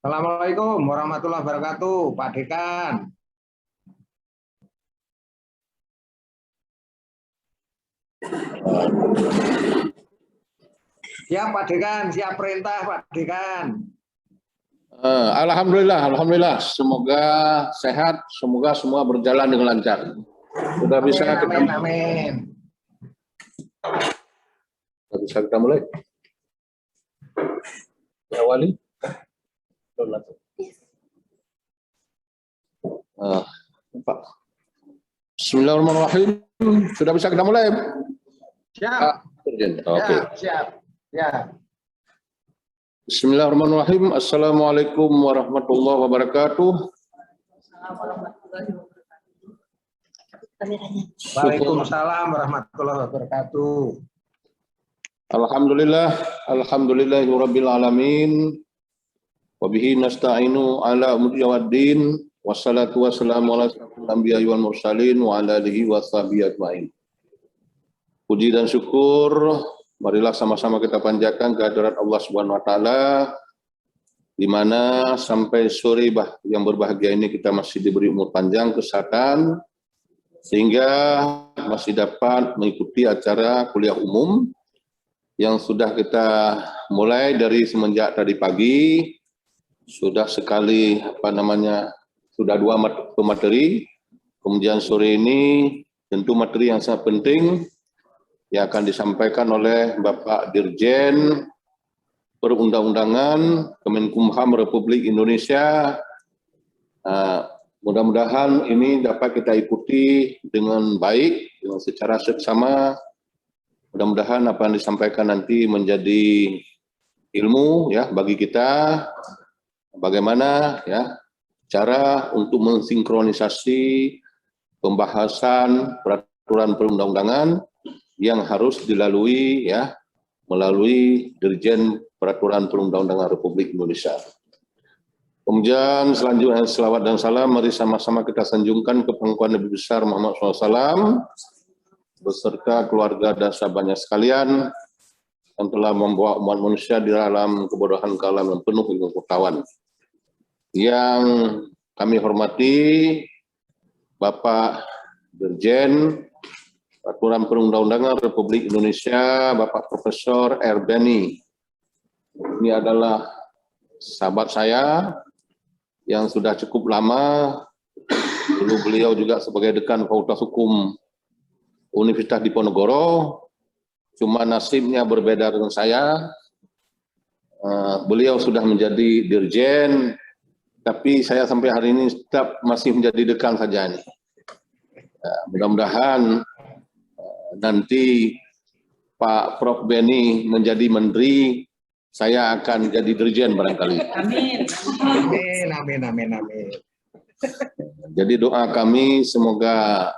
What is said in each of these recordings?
Assalamualaikum warahmatullahi wabarakatuh, Pak Dekan. Siap Pak Dekan, siap perintah Pak Dekan. Alhamdulillah. Semoga sehat, semoga semua berjalan dengan lancar. Sudah bisa Amin. Sudah bisa kita mulai. Ya Wali. Pak. Bismillahirrahmanirrahim. Sudah bisa kita mulai? Siap. Oke. Siap. Ya. Bismillahirrahmanirrahim. Assalamualaikum warahmatullahi wabarakatuh. Waalaikumsalam warahmatullahi wabarakatuh. Alhamdulillahirabbil alamin. Wa bihi nasta'inu ala umuri waddin. Wassalatu wassalamu ala asyrofil anbiya'i wal mursalin wa ala alihi washabihi ajmain. Puji dan syukur marilah sama-sama kita panjatkan kehadirat Allah Subhanahu wa taala, di mana sampai sore yang berbahagia ini kita masih diberi umur panjang, kesehatan, sehingga masih dapat mengikuti acara kuliah umum yang sudah kita mulai dari semenjak tadi pagi. Sudah sudah dua materi, kemudian sore ini tentu materi yang sangat penting yang akan disampaikan oleh Bapak Dirjen Perundang-undangan Kemenkumham Republik Indonesia. Mudah-mudahan ini dapat kita ikuti dengan baik, dengan secara seksama. Mudah-mudahan apa yang disampaikan nanti menjadi ilmu ya bagi kita, bagaimana ya cara untuk mensinkronisasi pembahasan peraturan perundang-undangan yang harus dilalui ya melalui Dirjen Peraturan Perundang-undangan Republik Indonesia. Kemudian selanjutnya selawat dan salam mari sama-sama kita sanjungkan ke pangkuan Nabi besar Muhammad SAW beserta keluarga dan sahabatnya sekalian yang telah membawa umat manusia di dalam kebodohan kalam yang penuh dengan pengetahuan. Yang kami hormati Bapak Dirjen Peraturan Perundang-undangan Republik Indonesia, Bapak Profesor R. Beni. Ini adalah sahabat saya yang sudah cukup lama. Dulu beliau juga sebagai Dekan Fakultas Hukum Universitas Diponegoro. Cuma nasibnya berbeda dengan saya. Beliau sudah menjadi dirjen, tapi saya sampai hari ini tetap masih menjadi dekan saja nih. Mudah-mudahan nanti Pak Prof. Beni menjadi menteri, saya akan jadi dirjen barangkali. Amin. Jadi doa kami semoga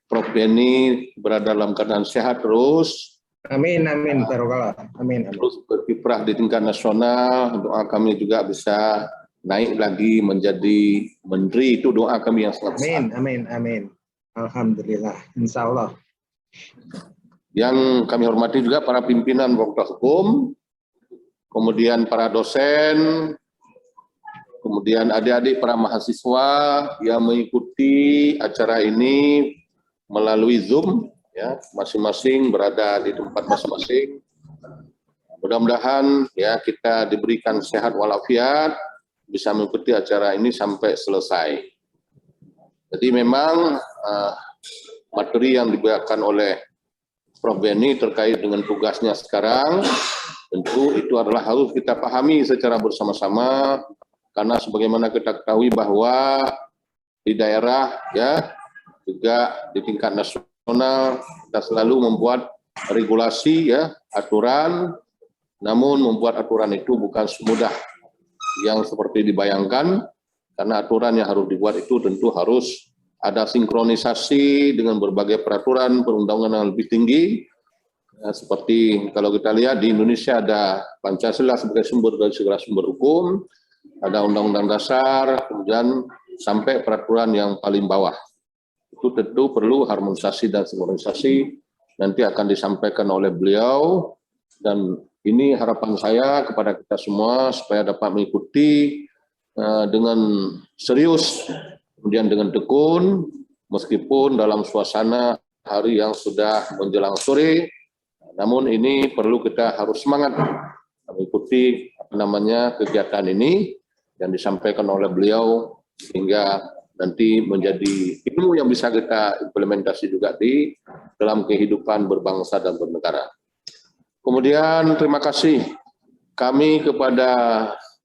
Prof. Beni berada dalam keadaan sehat terus. Amin. Terus berkiprah di tingkat nasional. Doa kami juga bisa naik lagi menjadi menteri. Itu doa kami yang sangat besar. Amin. Alhamdulillah. Insya Allah. Yang kami hormati juga para pimpinan Fakultas Hukum, kemudian para dosen, kemudian adik-adik para mahasiswa yang mengikuti acara ini melalui Zoom, ya, masing-masing berada di tempat masing-masing. Mudah-mudahan ya kita diberikan sehat walafiat, bisa mengikuti acara ini sampai selesai. Jadi memang materi yang diberikan oleh Prof. Beni terkait dengan tugasnya sekarang, tentu itu adalah harus kita pahami secara bersama-sama, karena sebagaimana kita ketahui bahwa di daerah ya juga di tingkat nasional kita selalu membuat regulasi ya aturan, namun membuat aturan itu bukan semudah yang seperti dibayangkan, karena aturan yang harus dibuat itu tentu harus ada sinkronisasi dengan berbagai peraturan perundang-undangan yang lebih tinggi. Ya, seperti kalau kita lihat di Indonesia ada Pancasila sebagai sumber dari segala sumber hukum, ada Undang-Undang Dasar, kemudian sampai peraturan yang paling bawah. Itu tentu perlu harmonisasi dan sinkronisasi, nanti akan disampaikan oleh beliau, dan ini harapan saya kepada kita semua supaya dapat mengikuti dengan serius, kemudian dengan tekun, meskipun dalam suasana hari yang sudah menjelang sore, namun ini perlu kita harus semangat mengikuti kegiatan ini yang disampaikan oleh beliau hingga nanti menjadi ilmu yang bisa kita implementasi juga di dalam kehidupan berbangsa dan bernegara. Kemudian terima kasih kami kepada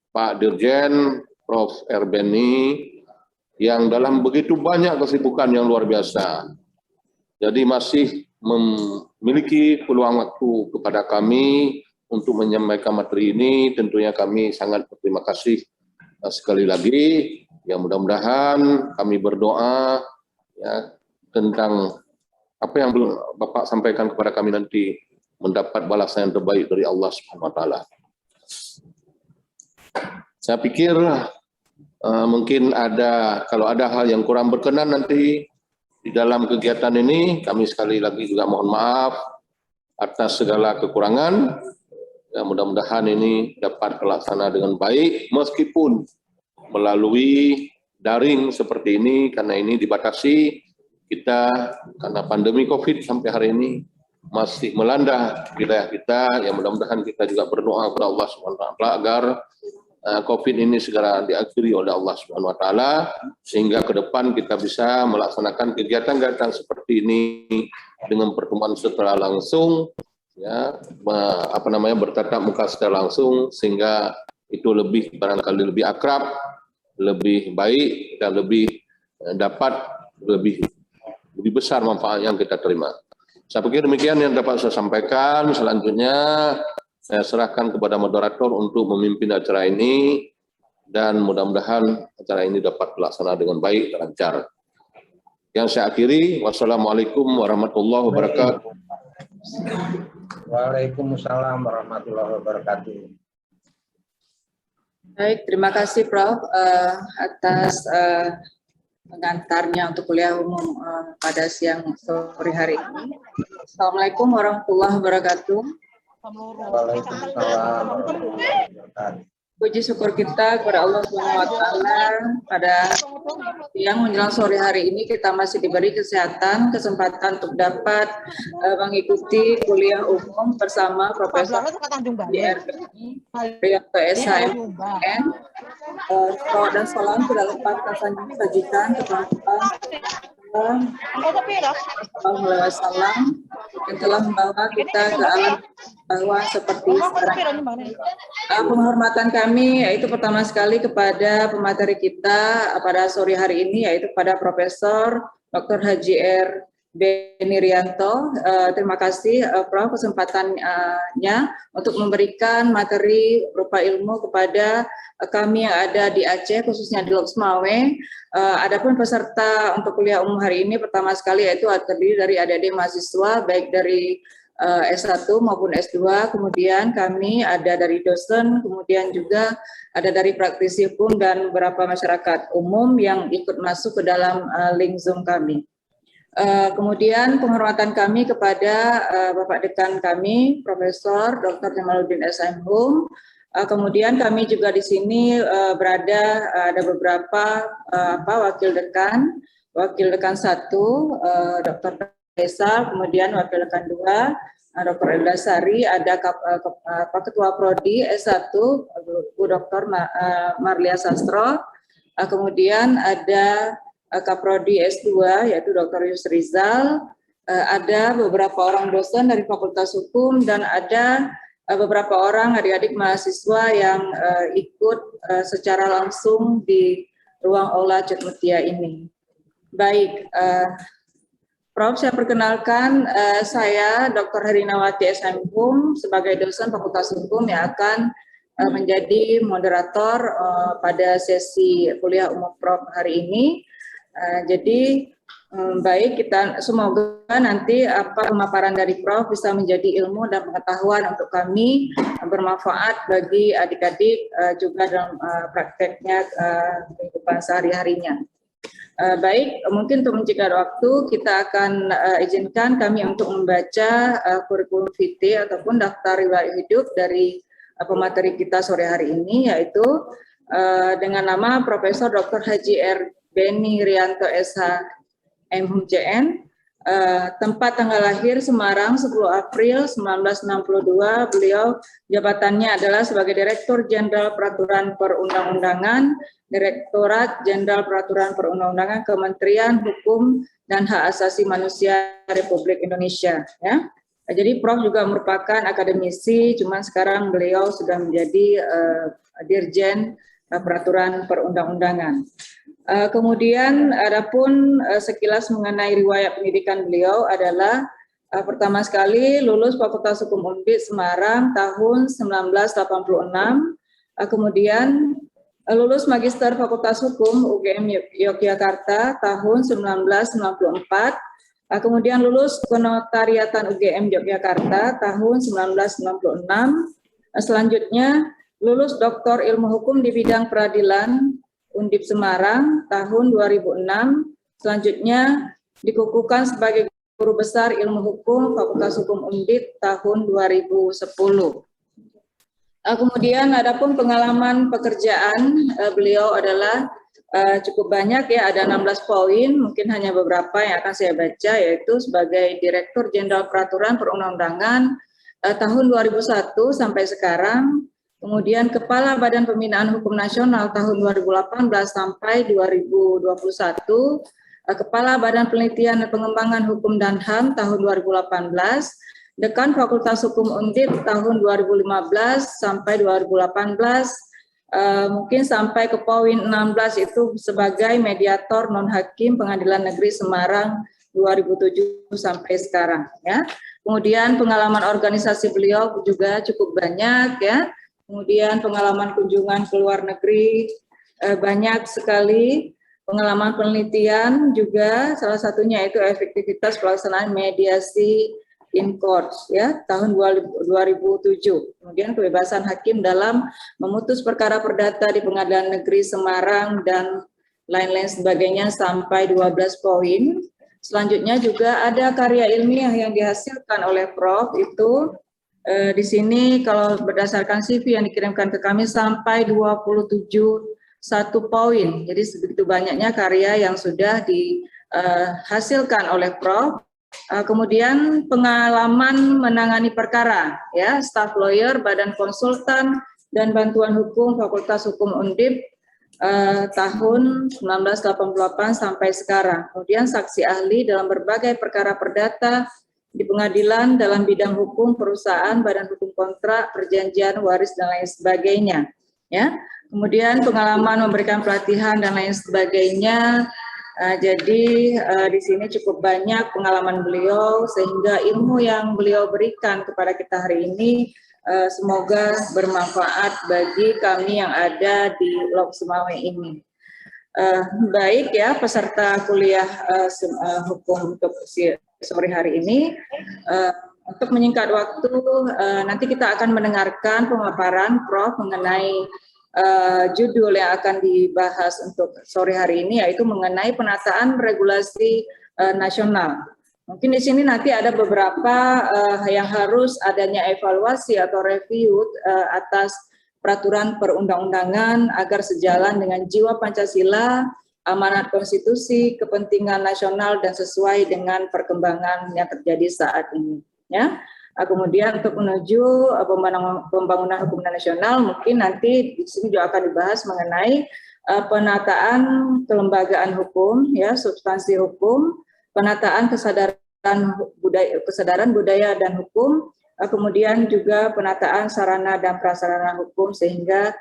Pak Dirjen Prof. Erbeni yang dalam begitu banyak kesibukan yang luar biasa. Jadi masih memiliki peluang waktu kepada kami untuk menyampaikan materi ini. Tentunya kami sangat berterima kasih sekali lagi. Ya mudah-mudahan kami berdoa ya tentang apa yang Bapak sampaikan kepada kami nanti mendapat balasan yang terbaik dari Allah Subhanahu wa taala. Saya pikir mungkin kalau ada hal yang kurang berkenan nanti di dalam kegiatan ini, kami sekali lagi juga mohon maaf atas segala kekurangan. Ya, mudah-mudahan ini dapat terlaksana dengan baik meskipun melalui daring seperti ini, karena ini dibatasi kita karena pandemi COVID sampai hari ini masih melanda wilayah kita. Ya mudah-mudahan kita juga berdoa kepada Allah Subhanahu wa taala agar COVID ini segera diakhiri oleh Allah Subhanahu wa taala sehingga ke depan kita bisa melaksanakan kegiatan-kegiatan seperti ini dengan pertemuan secara langsung, ya bertatap muka secara langsung, sehingga itu barangkali lebih akrab, lebih baik dan dapat lebih besar manfaat yang kita terima. Saya pikir demikian yang dapat saya sampaikan. Selanjutnya saya serahkan kepada moderator untuk memimpin acara ini dan mudah-mudahan acara ini dapat terlaksana dengan baik dan lancar. Yang saya akhiri, wassalamualaikum warahmatullahi wabarakatuh. Waalaikumsalam warahmatullahi wabarakatuh. Baik, terima kasih Prof. Atas pengantarnya untuk kuliah umum pada siang sore hari ini. Assalamualaikum warahmatullahi wabarakatuh. Waalaikumsalam warahmatullahi wabarakatuh. Puji syukur kita kepada Allah SWT pada siang menjelang sore hari ini kita masih diberi kesempatan untuk dapat mengikuti kuliah umum bersama Profesor Erbeni Rianto SHMN. Salawat dan salam tidak lepas sajikan kepada Wasallam yang telah membawa kita ke alam bawah seperti sekarang. Penghormatan kami yaitu pertama sekali kepada pemateri kita pada sore hari ini, yaitu pada Profesor Dr. Haji Erbeni Rianto. Terima kasih Prof kesempatannya untuk memberikan materi berupa ilmu kepada kami yang ada di Aceh, khususnya di Lok Semawe. Adapun peserta untuk kuliah umum hari ini pertama sekali yaitu terdiri dari adik-adik mahasiswa baik dari S1 maupun S2, kemudian kami ada dari dosen, kemudian juga ada dari praktisi hukum dan beberapa masyarakat umum yang ikut masuk ke dalam link Zoom kami. Kemudian penghormatan kami kepada Bapak Dekan kami, Profesor Dr. Jamaluddin SHMHum. Kemudian kami juga di sini ada beberapa wakil dekan 1, Dr. Faisal, kemudian wakil dekan 2, Dr. Elda Sari, ada Ketua Prodi S1, Bu Dr. Marlia Sastro, kemudian ada Kaprodi S2, yaitu Dr. Yusrizal, ada beberapa orang dosen dari Fakultas Hukum, dan ada beberapa orang adik-adik mahasiswa yang ikut secara langsung di ruang Aula Cud Mutia ini. Baik, Prof, saya perkenalkan, saya Dr. Herinawati SHMHum sebagai dosen Fakultas Hukum yang akan menjadi moderator pada sesi kuliah umum Prof hari ini. Jadi baik, kita semoga nanti pemaparan dari Prof bisa menjadi ilmu dan pengetahuan untuk kami, bermanfaat bagi adik-adik juga dalam prakteknya kehidupan sehari-harinya. Baik, mungkin untuk mencegah waktu, kita akan izinkan kami untuk membaca kurikulum vitae ataupun daftar riwayat hidup dari pemateri kita sore hari ini, yaitu dengan nama Profesor Dr. Haji R. Beni Rianto SH MHUMJN. Tempat tanggal lahir Semarang 10 April 1962. Beliau jabatannya adalah sebagai Direktur Jenderal Peraturan Perundang-undangan, Direktorat Jenderal Peraturan Perundang-undangan, Kementerian Hukum dan Hak Asasi Manusia Republik Indonesia. Ya. Jadi Prof juga merupakan akademisi, cuman sekarang beliau sudah menjadi Dirjen Peraturan Perundang-undangan. Kemudian adapun sekilas mengenai riwayat pendidikan beliau adalah pertama sekali lulus Fakultas Hukum Undip Semarang tahun 1986, kemudian lulus Magister Fakultas Hukum UGM Yogyakarta tahun 1994, kemudian lulus Kenotariatan UGM Yogyakarta tahun 1996, selanjutnya lulus Doktor Ilmu Hukum di bidang peradilan Undip Semarang tahun 2006, selanjutnya dikukuhkan sebagai Guru Besar Ilmu Hukum Fakultas Hukum Undip tahun 2010. Kemudian adapun pengalaman pekerjaan beliau adalah cukup banyak ya, ada 16 poin, mungkin hanya beberapa yang akan saya baca, yaitu sebagai Direktur Jenderal Peraturan Perundang-undangan tahun 2001 sampai sekarang. Kemudian Kepala Badan Pembinaan Hukum Nasional tahun 2018 sampai 2021, Kepala Badan Penelitian dan Pengembangan Hukum dan HAM tahun 2018, Dekan Fakultas Hukum Undip tahun 2015 sampai 2018, mungkin sampai ke poin 16 itu sebagai mediator non-hakim Pengadilan Negeri Semarang 2007 sampai sekarang. Ya. Kemudian pengalaman organisasi beliau juga cukup banyak ya. Kemudian pengalaman kunjungan ke luar negeri banyak sekali, pengalaman penelitian juga salah satunya itu efektivitas pelaksanaan mediasi in court ya tahun 2007. Kemudian kebebasan hakim dalam memutus perkara perdata di Pengadilan Negeri Semarang dan lain-lain sebagainya sampai 12 poin. Selanjutnya juga ada karya ilmiah yang dihasilkan oleh Prof itu di sini kalau berdasarkan CV yang dikirimkan ke kami sampai 27 poin. Jadi sebegitu banyaknya karya yang sudah dihasilkan oleh Prof. Kemudian pengalaman menangani perkara, ya, staff lawyer, badan konsultan dan bantuan hukum Fakultas Hukum Undip tahun 1988 sampai sekarang. Kemudian saksi ahli dalam berbagai perkara perdata di pengadilan dalam bidang hukum perusahaan, badan hukum kontrak, perjanjian waris dan lain sebagainya. Ya, kemudian pengalaman memberikan pelatihan dan lain sebagainya. Jadi di sini cukup banyak pengalaman beliau sehingga ilmu yang beliau berikan kepada kita hari ini semoga bermanfaat bagi kami yang ada di Lok Sumawe ini. Baik ya peserta kuliah hukum untuk sore hari ini, untuk menyingkat waktu nanti kita akan mendengarkan pemaparan Prof mengenai judul yang akan dibahas untuk sore hari ini, yaitu mengenai penataan regulasi nasional. Mungkin di sini nanti ada beberapa yang harus adanya evaluasi atau review atas peraturan perundang-undangan agar sejalan dengan jiwa Pancasila, amanat konstitusi, kepentingan nasional dan sesuai dengan perkembangan yang terjadi saat ini. Ya. Kemudian untuk menuju pembangunan hukum nasional, mungkin nanti di sini juga akan dibahas mengenai penataan kelembagaan hukum, ya, substansi hukum, penataan kesadaran budaya dan hukum, kemudian juga penataan sarana dan prasarana hukum sehingga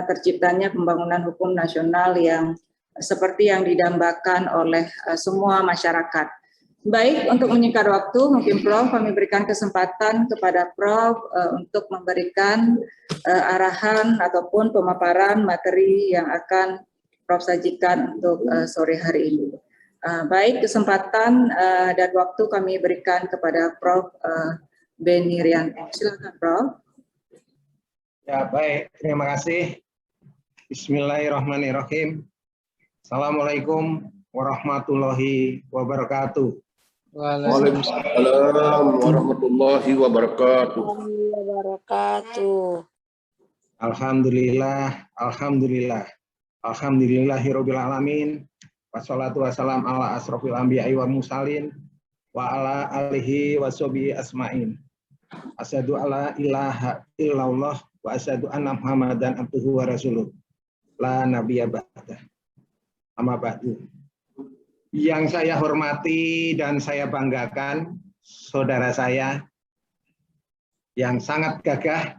terciptanya pembangunan hukum nasional yang seperti yang didambakan oleh semua masyarakat. Baik, untuk menyingkat waktu, mungkin Prof kami berikan kesempatan kepada Prof untuk memberikan arahan ataupun pemaparan materi yang akan Prof sajikan untuk sore hari ini. Baik, kesempatan dan waktu kami berikan kepada Prof Beni Rianto. Silakan Prof. Ya, baik, terima kasih. Bismillahirrahmanirrahim. Assalamualaikum warahmatullahi wabarakatuh. Waalaikumsalam warahmatullahi wabarakatuh. Alhamdulillah, alhamdulillah, alhamdulillahirabbil alamin. Wassalatu wassalam ala asrofil anbiya'i wa mursalin wa ala alihi wa sahbihi asma'in. Asyhadu alla ilaha illallah wa asyhadu anna Muhammadan abduhu wa rasuluh. La nabiyya ba'dah. Amma ba'du. Yang saya hormati dan saya banggakan saudara saya yang sangat gagah,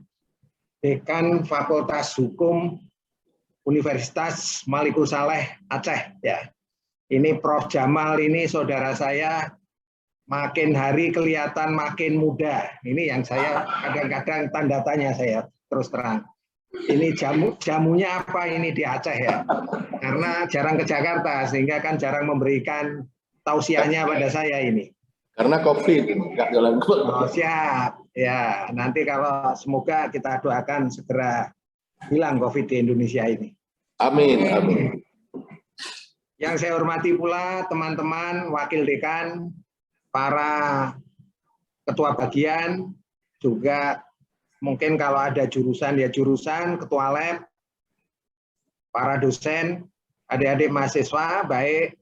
Dekan Fakultas Hukum Universitas Malikul Saleh Aceh, ya. Ini Prof. Jamal ini saudara saya makin hari kelihatan makin muda. Ini yang saya kadang-kadang tanda tanya saya terus terang. Ini jamunya apa ini di Aceh ya? Karena jarang ke Jakarta sehingga kan jarang memberikan tausiahnya pada saya ini. Karena COVID, nggak jalan kok. Oh, siap. Ya, nanti kalau semoga kita doakan segera hilang COVID di Indonesia ini. Amin, amin. Yang saya hormati pula teman-teman wakil dekan, para ketua bagian, juga mungkin kalau ada jurusan ya jurusan, ketua lab, para dosen, adik-adik mahasiswa, baik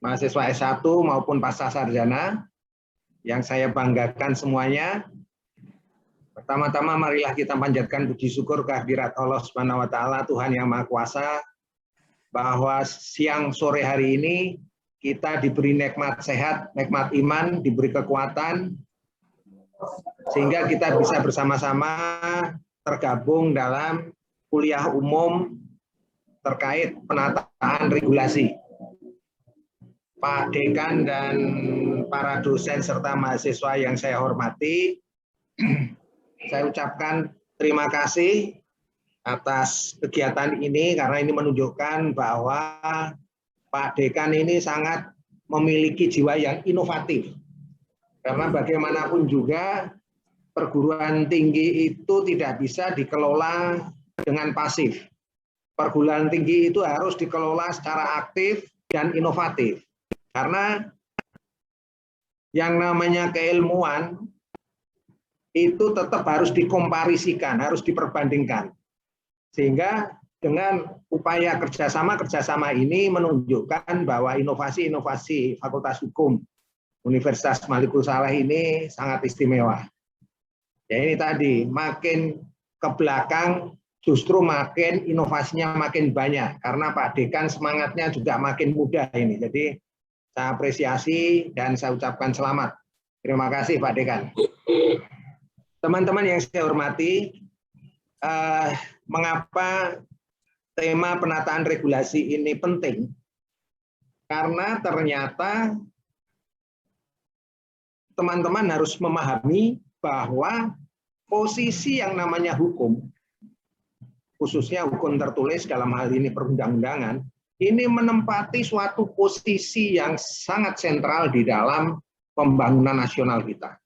mahasiswa S1 maupun pasca sarjana, yang saya banggakan semuanya. Pertama-tama marilah kita panjatkan puji syukur kehadirat Allah Subhanahu wa taala, Tuhan yang Maha Kuasa, bahwa siang sore hari ini kita diberi nikmat sehat, nikmat iman, diberi kekuatan sehingga kita bisa bersama-sama tergabung dalam kuliah umum terkait penataan regulasi. Pak Dekan dan para dosen serta mahasiswa yang saya hormati, saya ucapkan terima kasih atas kegiatan ini karena ini menunjukkan bahwa Pak Dekan ini sangat memiliki jiwa yang inovatif. Karena bagaimanapun juga perguruan tinggi itu tidak bisa dikelola dengan pasif. Perguruan tinggi itu harus dikelola secara aktif dan inovatif. Karena yang namanya keilmuan itu tetap harus dikomparisikan, harus diperbandingkan. Sehingga dengan upaya kerjasama ini menunjukkan bahwa inovasi-inovasi Fakultas Hukum Universitas Malikul Saleh ini sangat istimewa. Ya ini tadi, makin ke belakang justru makin inovasinya makin banyak. Karena Pak Dekan semangatnya juga makin muda ini. Jadi saya apresiasi dan saya ucapkan selamat. Terima kasih Pak Dekan. Teman-teman yang saya hormati, mengapa tema penataan regulasi ini penting? Karena ternyata teman-teman harus memahami bahwa posisi yang namanya hukum, khususnya hukum tertulis dalam hal ini perundang-undangan, ini menempati suatu posisi yang sangat sentral di dalam pembangunan nasional kita.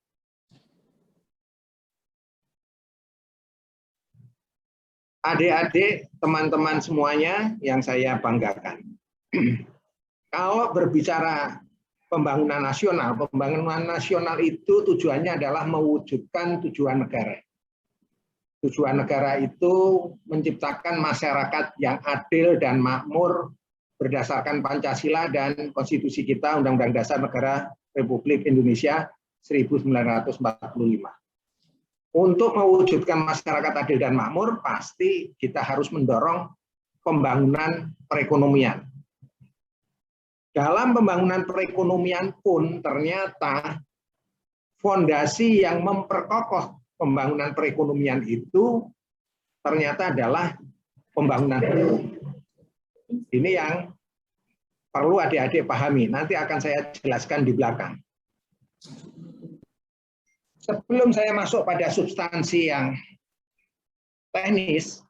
Adik-adik, teman-teman semuanya yang saya banggakan. Kalau berbicara pembangunan nasional itu tujuannya adalah mewujudkan tujuan negara. Tujuan negara itu menciptakan masyarakat yang adil dan makmur berdasarkan Pancasila dan konstitusi kita, Undang-Undang Dasar Negara Republik Indonesia 1945. Untuk mewujudkan masyarakat adil dan makmur, pasti kita harus mendorong pembangunan perekonomian. Dalam pembangunan perekonomian pun ternyata fondasi yang memperkokoh pembangunan perekonomian itu ternyata adalah pembangunan hukum. Ini yang perlu adik-adik pahami. Nanti akan saya jelaskan di belakang. Sebelum saya masuk pada substansi yang teknis,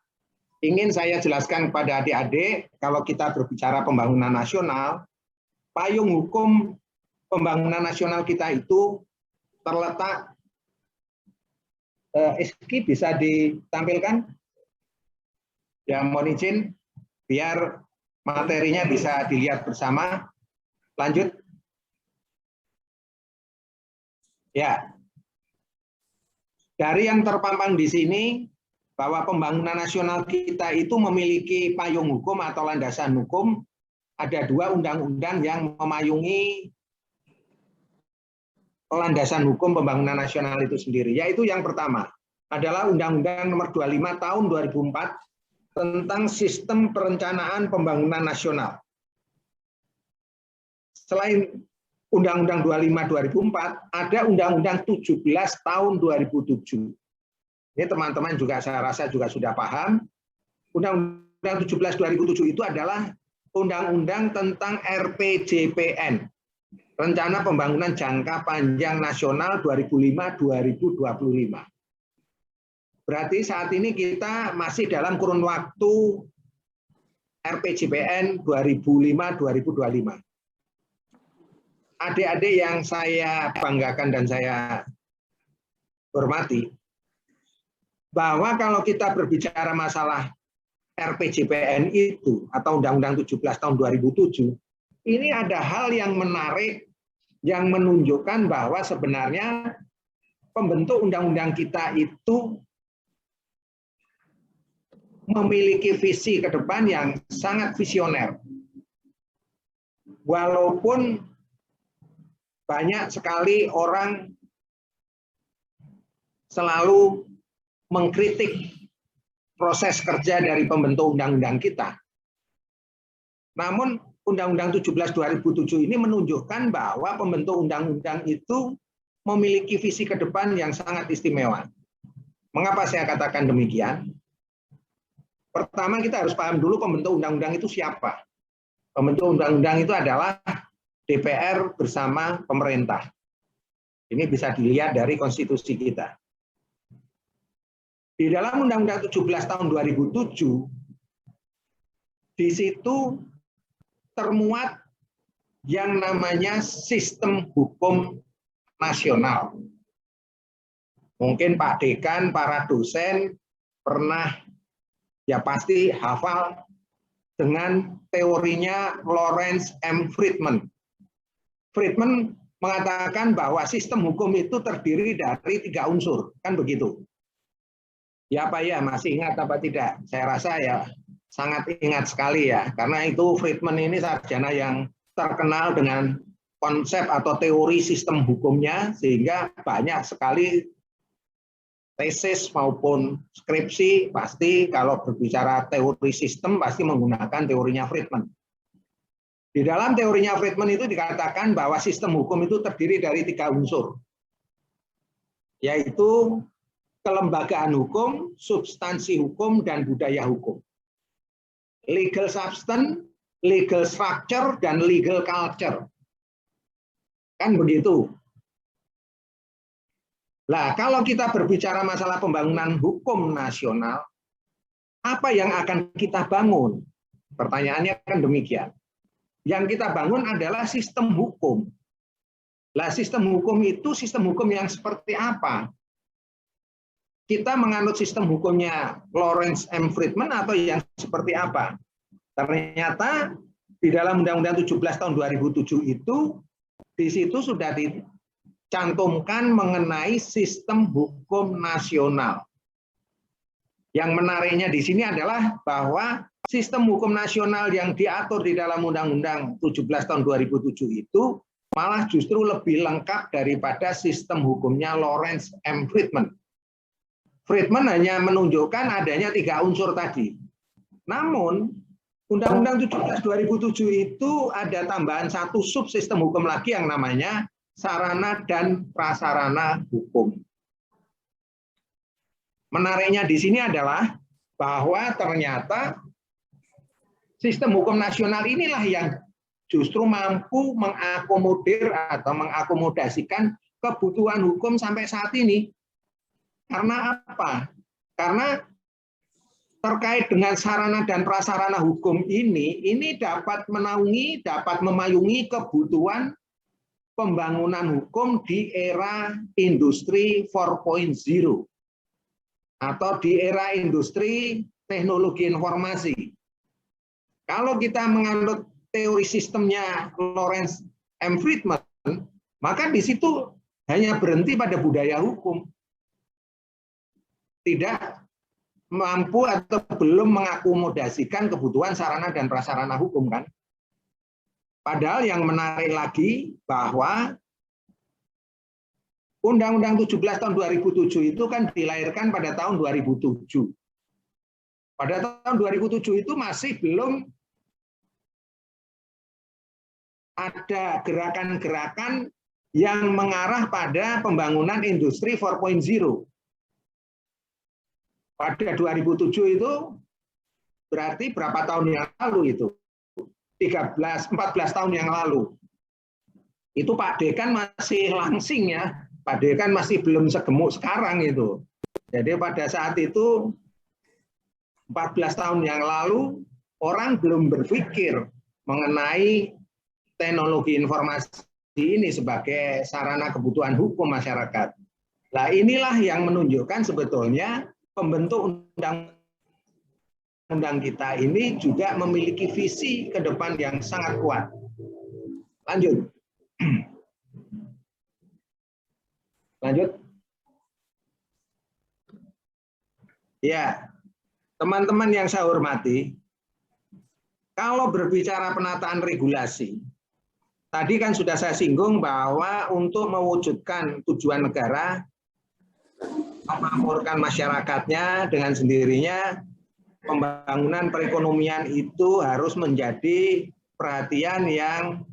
ingin saya jelaskan kepada adik-adik, kalau kita berbicara pembangunan nasional, payung hukum pembangunan nasional kita itu terletak, Eski bisa ditampilkan? Ya, mohon izin, biar materinya bisa dilihat bersama. Lanjut. Ya. Dari yang terpampang di sini, bahwa pembangunan nasional kita itu memiliki payung hukum atau landasan hukum. Ada 2 undang-undang yang memayungi landasan hukum pembangunan nasional itu sendiri. Yaitu yang pertama adalah Undang-Undang Nomor 25 Tahun 2004 tentang Sistem Perencanaan Pembangunan Nasional. Selain Undang-Undang 25 2004, ada Undang-Undang 17 tahun 2007. Ini teman-teman juga saya rasa juga sudah paham. Undang-Undang 17 2007 itu adalah Undang-Undang tentang RPJPN, Rencana Pembangunan Jangka Panjang Nasional 2005-2025. Berarti saat ini kita masih dalam kurun waktu RPJPN 2005-2025. Adik-adik yang saya banggakan dan saya hormati, bahwa kalau kita berbicara masalah RPJPN itu atau Undang-Undang 17 tahun 2007, ini ada hal yang menarik yang menunjukkan bahwa sebenarnya pembentuk undang-undang kita itu memiliki visi ke depan yang sangat visioner. Walaupun banyak sekali orang selalu mengkritik proses kerja dari pembentuk undang-undang kita. Namun Undang-Undang 17 2007 ini menunjukkan bahwa pembentuk undang-undang itu memiliki visi ke depan yang sangat istimewa. Mengapa saya katakan demikian? Pertama, kita harus paham dulu pembentuk undang-undang itu siapa. Pembentuk undang-undang itu adalah DPR bersama pemerintah. Ini bisa dilihat dari konstitusi kita. Di dalam Undang-Undang 17 tahun 2007, di situ termuat yang namanya sistem hukum nasional. Mungkin Pak Dekan, para dosen pernah, ya pasti hafal dengan teorinya Lawrence M. Friedman. Friedman mengatakan bahwa sistem hukum itu terdiri dari 3 unsur, kan begitu? Ya Pak ya, masih ingat apa tidak? Saya rasa ya sangat ingat sekali ya, karena itu Friedman ini sarjana yang terkenal dengan konsep atau teori sistem hukumnya, sehingga banyak sekali tesis maupun skripsi pasti kalau berbicara teori sistem pasti menggunakan teorinya Friedman. Di dalam teorinya Friedman itu dikatakan bahwa sistem hukum itu terdiri dari 3 unsur, yaitu kelembagaan hukum, substansi hukum, dan budaya hukum. Legal substance, legal structure, dan legal culture. Kan begitu. Nah, kalau kita berbicara masalah pembangunan hukum nasional, apa yang akan kita bangun? Pertanyaannya kan demikian. Yang kita bangun adalah sistem hukum. Nah, sistem hukum itu sistem hukum yang seperti apa? Kita menganut sistem hukumnya Lawrence M. Friedman atau yang seperti apa? Ternyata di dalam Undang-Undang 17 tahun 2007 itu, di situ sudah dicantumkan mengenai sistem hukum nasional. Yang menariknya di sini adalah bahwa sistem hukum nasional yang diatur di dalam Undang-Undang 17 tahun 2007 itu malah justru lebih lengkap daripada sistem hukumnya Lawrence M. Friedman. Friedman hanya menunjukkan adanya 3 unsur tadi. Namun, Undang-Undang 17 2007 itu ada tambahan 1 subsistem hukum lagi yang namanya sarana dan prasarana hukum. Menariknya di sini adalah bahwa ternyata sistem hukum nasional inilah yang justru mampu mengakomodir atau mengakomodasikan kebutuhan hukum sampai saat ini. Karena apa? Karena terkait dengan sarana dan prasarana hukum ini dapat menaungi, dapat memayungi kebutuhan pembangunan hukum di era industri 4.0 atau di era industri teknologi informasi. Kalau kita menganut teori sistemnya Lawrence M. Friedman, maka di situ hanya berhenti pada budaya hukum. Tidak mampu atau belum mengakomodasikan kebutuhan sarana dan prasarana hukum kan. Padahal yang menarik lagi bahwa Undang-Undang 17 tahun 2007 itu kan dilahirkan pada tahun 2007. Pada tahun 2007 itu masih belum ada gerakan-gerakan yang mengarah pada pembangunan industri 4.0. Pada 2007 itu berarti berapa tahun yang lalu itu? 14 tahun yang lalu. Itu Pak Dekan masih langsing ya. Pak Dekan masih belum segemuk sekarang itu. Jadi pada saat itu 14 tahun yang lalu orang belum berpikir mengenai teknologi informasi ini sebagai sarana kebutuhan hukum masyarakat. Nah, inilah yang menunjukkan sebetulnya pembentuk undang-undang kita ini juga memiliki visi ke depan yang sangat kuat. Lanjut. Lanjut. Ya, teman-teman yang saya hormati, kalau berbicara penataan regulasi, tadi kan sudah saya singgung bahwa untuk mewujudkan tujuan negara, memakmurkan masyarakatnya dengan sendirinya, pembangunan perekonomian itu harus menjadi perhatian yang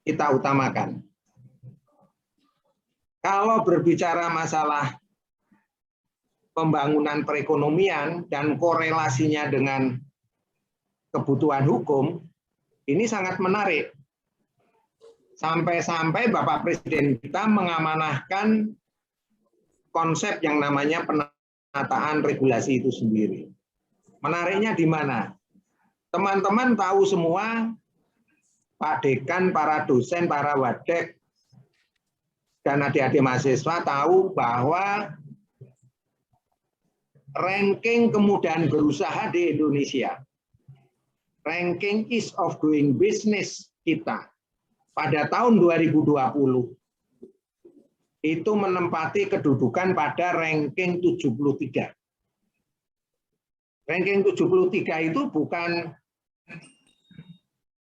kita utamakan. Kalau berbicara masalah pembangunan perekonomian dan korelasinya dengan kebutuhan hukum, ini sangat menarik. Sampai-sampai Bapak Presiden kita mengamanahkan konsep yang namanya penataan regulasi itu sendiri. Menariknya di mana? Teman-teman tahu semua, Pak Dekan, para dosen, para wadek, dan adik-adik mahasiswa tahu bahwa ranking kemudahan berusaha di Indonesia, ranking ease of doing business kita pada tahun 2020 itu menempati kedudukan pada ranking 73. Ranking 73 itu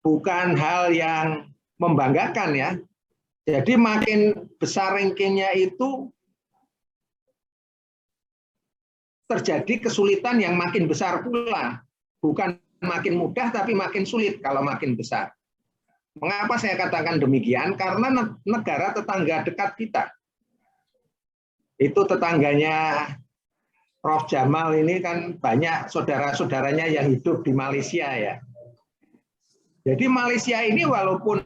bukan hal yang membanggakan ya. Jadi makin besar rankingnya itu terjadi kesulitan yang makin besar pula. Bukan makin mudah tapi makin sulit kalau makin besar. Mengapa saya katakan demikian? Karena negara tetangga dekat kita. Itu tetangganya Prof. Jamal ini kan banyak saudara-saudaranya yang hidup di Malaysia ya. Jadi Malaysia ini walaupun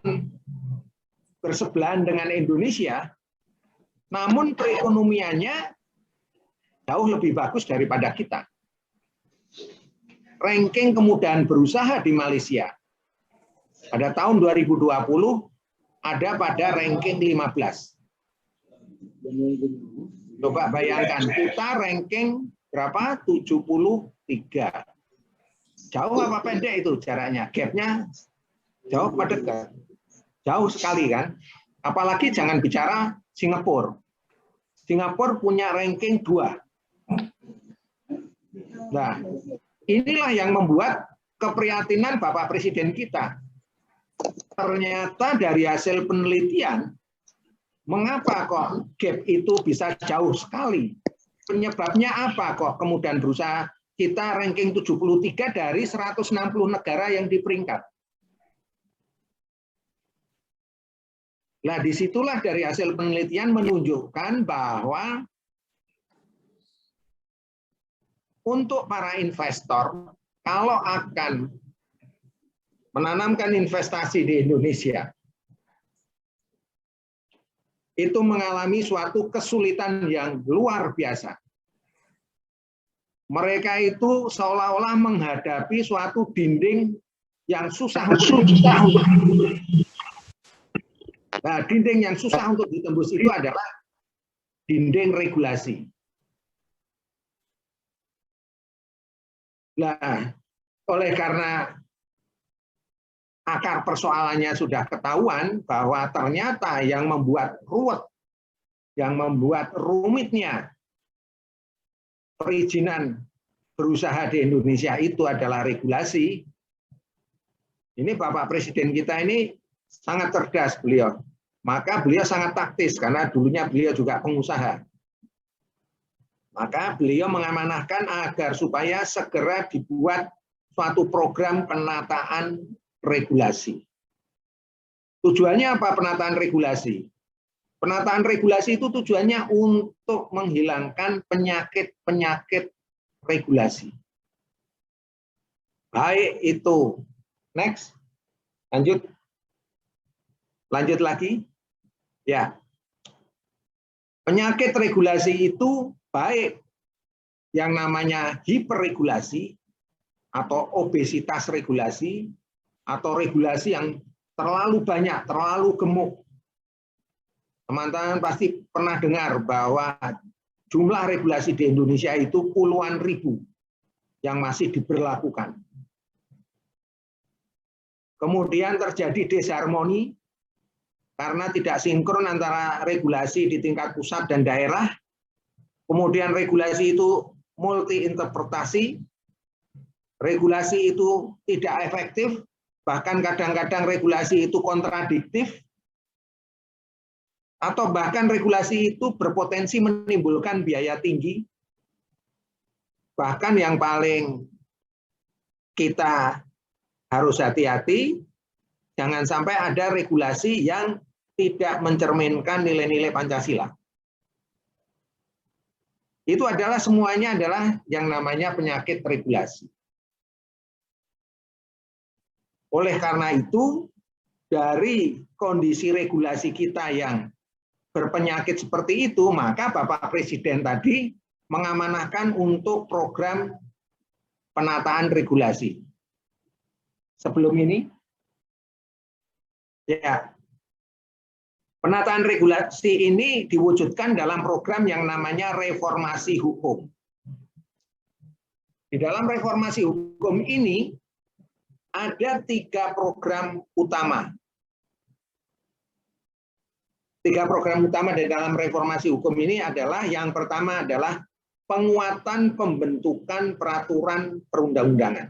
bersebelahan dengan Indonesia, namun perekonomiannya jauh lebih bagus daripada kita. Ranking kemudahan berusaha di Malaysia pada tahun 2020 ada pada ranking 15. Coba bayangkan, kita ranking berapa? 73. Jauh apa pendek itu jaraknya? Gapnya jauh apa dekat? Jauh sekali kan? Apalagi jangan bicara Singapura. Singapura punya ranking 2. Nah, inilah yang membuat keprihatinan Bapak Presiden kita. Ternyata dari hasil penelitian, mengapa kok gap itu bisa jauh sekali? Penyebabnya apa kok kemudian berusaha kita ranking 73 dari 160 negara yang di peringkat? Nah, disitulah dari hasil penelitian menunjukkan bahwa untuk para investor, kalau akan menanamkan investasi di Indonesia, itu mengalami suatu kesulitan yang luar biasa. Mereka itu seolah-olah menghadapi suatu dinding yang susah untuk ditembus. Nah, dinding yang susah untuk ditembus itu adalah dinding regulasi. Nah, oleh karena akar persoalannya sudah ketahuan bahwa ternyata yang membuat ruwet, yang membuat rumitnya perizinan berusaha di Indonesia itu adalah regulasi, ini Bapak Presiden kita ini sangat cerdas beliau. Maka beliau sangat taktis karena dulunya beliau juga pengusaha. Maka beliau mengamanahkan agar supaya segera dibuat suatu program penataan regulasi. Tujuannya apa penataan regulasi? Penataan regulasi itu tujuannya untuk menghilangkan penyakit-penyakit regulasi. Baik itu, next, lanjut lagi. Ya, penyakit regulasi itu baik yang namanya hiperregulasi atau obesitas regulasi atau regulasi yang terlalu banyak, terlalu gemuk. Teman-teman pasti pernah dengar bahwa jumlah regulasi di Indonesia itu puluhan ribu yang masih diberlakukan. Kemudian terjadi disharmoni karena tidak sinkron antara regulasi di tingkat pusat dan daerah. Kemudian regulasi itu multi interpretasi, regulasi itu tidak efektif, bahkan kadang-kadang regulasi itu kontradiktif, atau bahkan regulasi itu berpotensi menimbulkan biaya tinggi. Bahkan yang paling kita harus hati-hati, jangan sampai ada regulasi yang tidak mencerminkan nilai-nilai Pancasila. Itu adalah semuanya adalah yang namanya penyakit regulasi. Oleh karena itu, dari kondisi regulasi kita yang berpenyakit seperti itu, maka Bapak Presiden tadi mengamanahkan untuk program penataan regulasi. Sebelum ini, ya, penataan regulasi ini diwujudkan dalam program yang namanya reformasi hukum. Di dalam reformasi hukum ini ada 3 program utama. 3 program utama di dalam reformasi hukum ini adalah yang pertama adalah penguatan pembentukan peraturan perundang-undangan.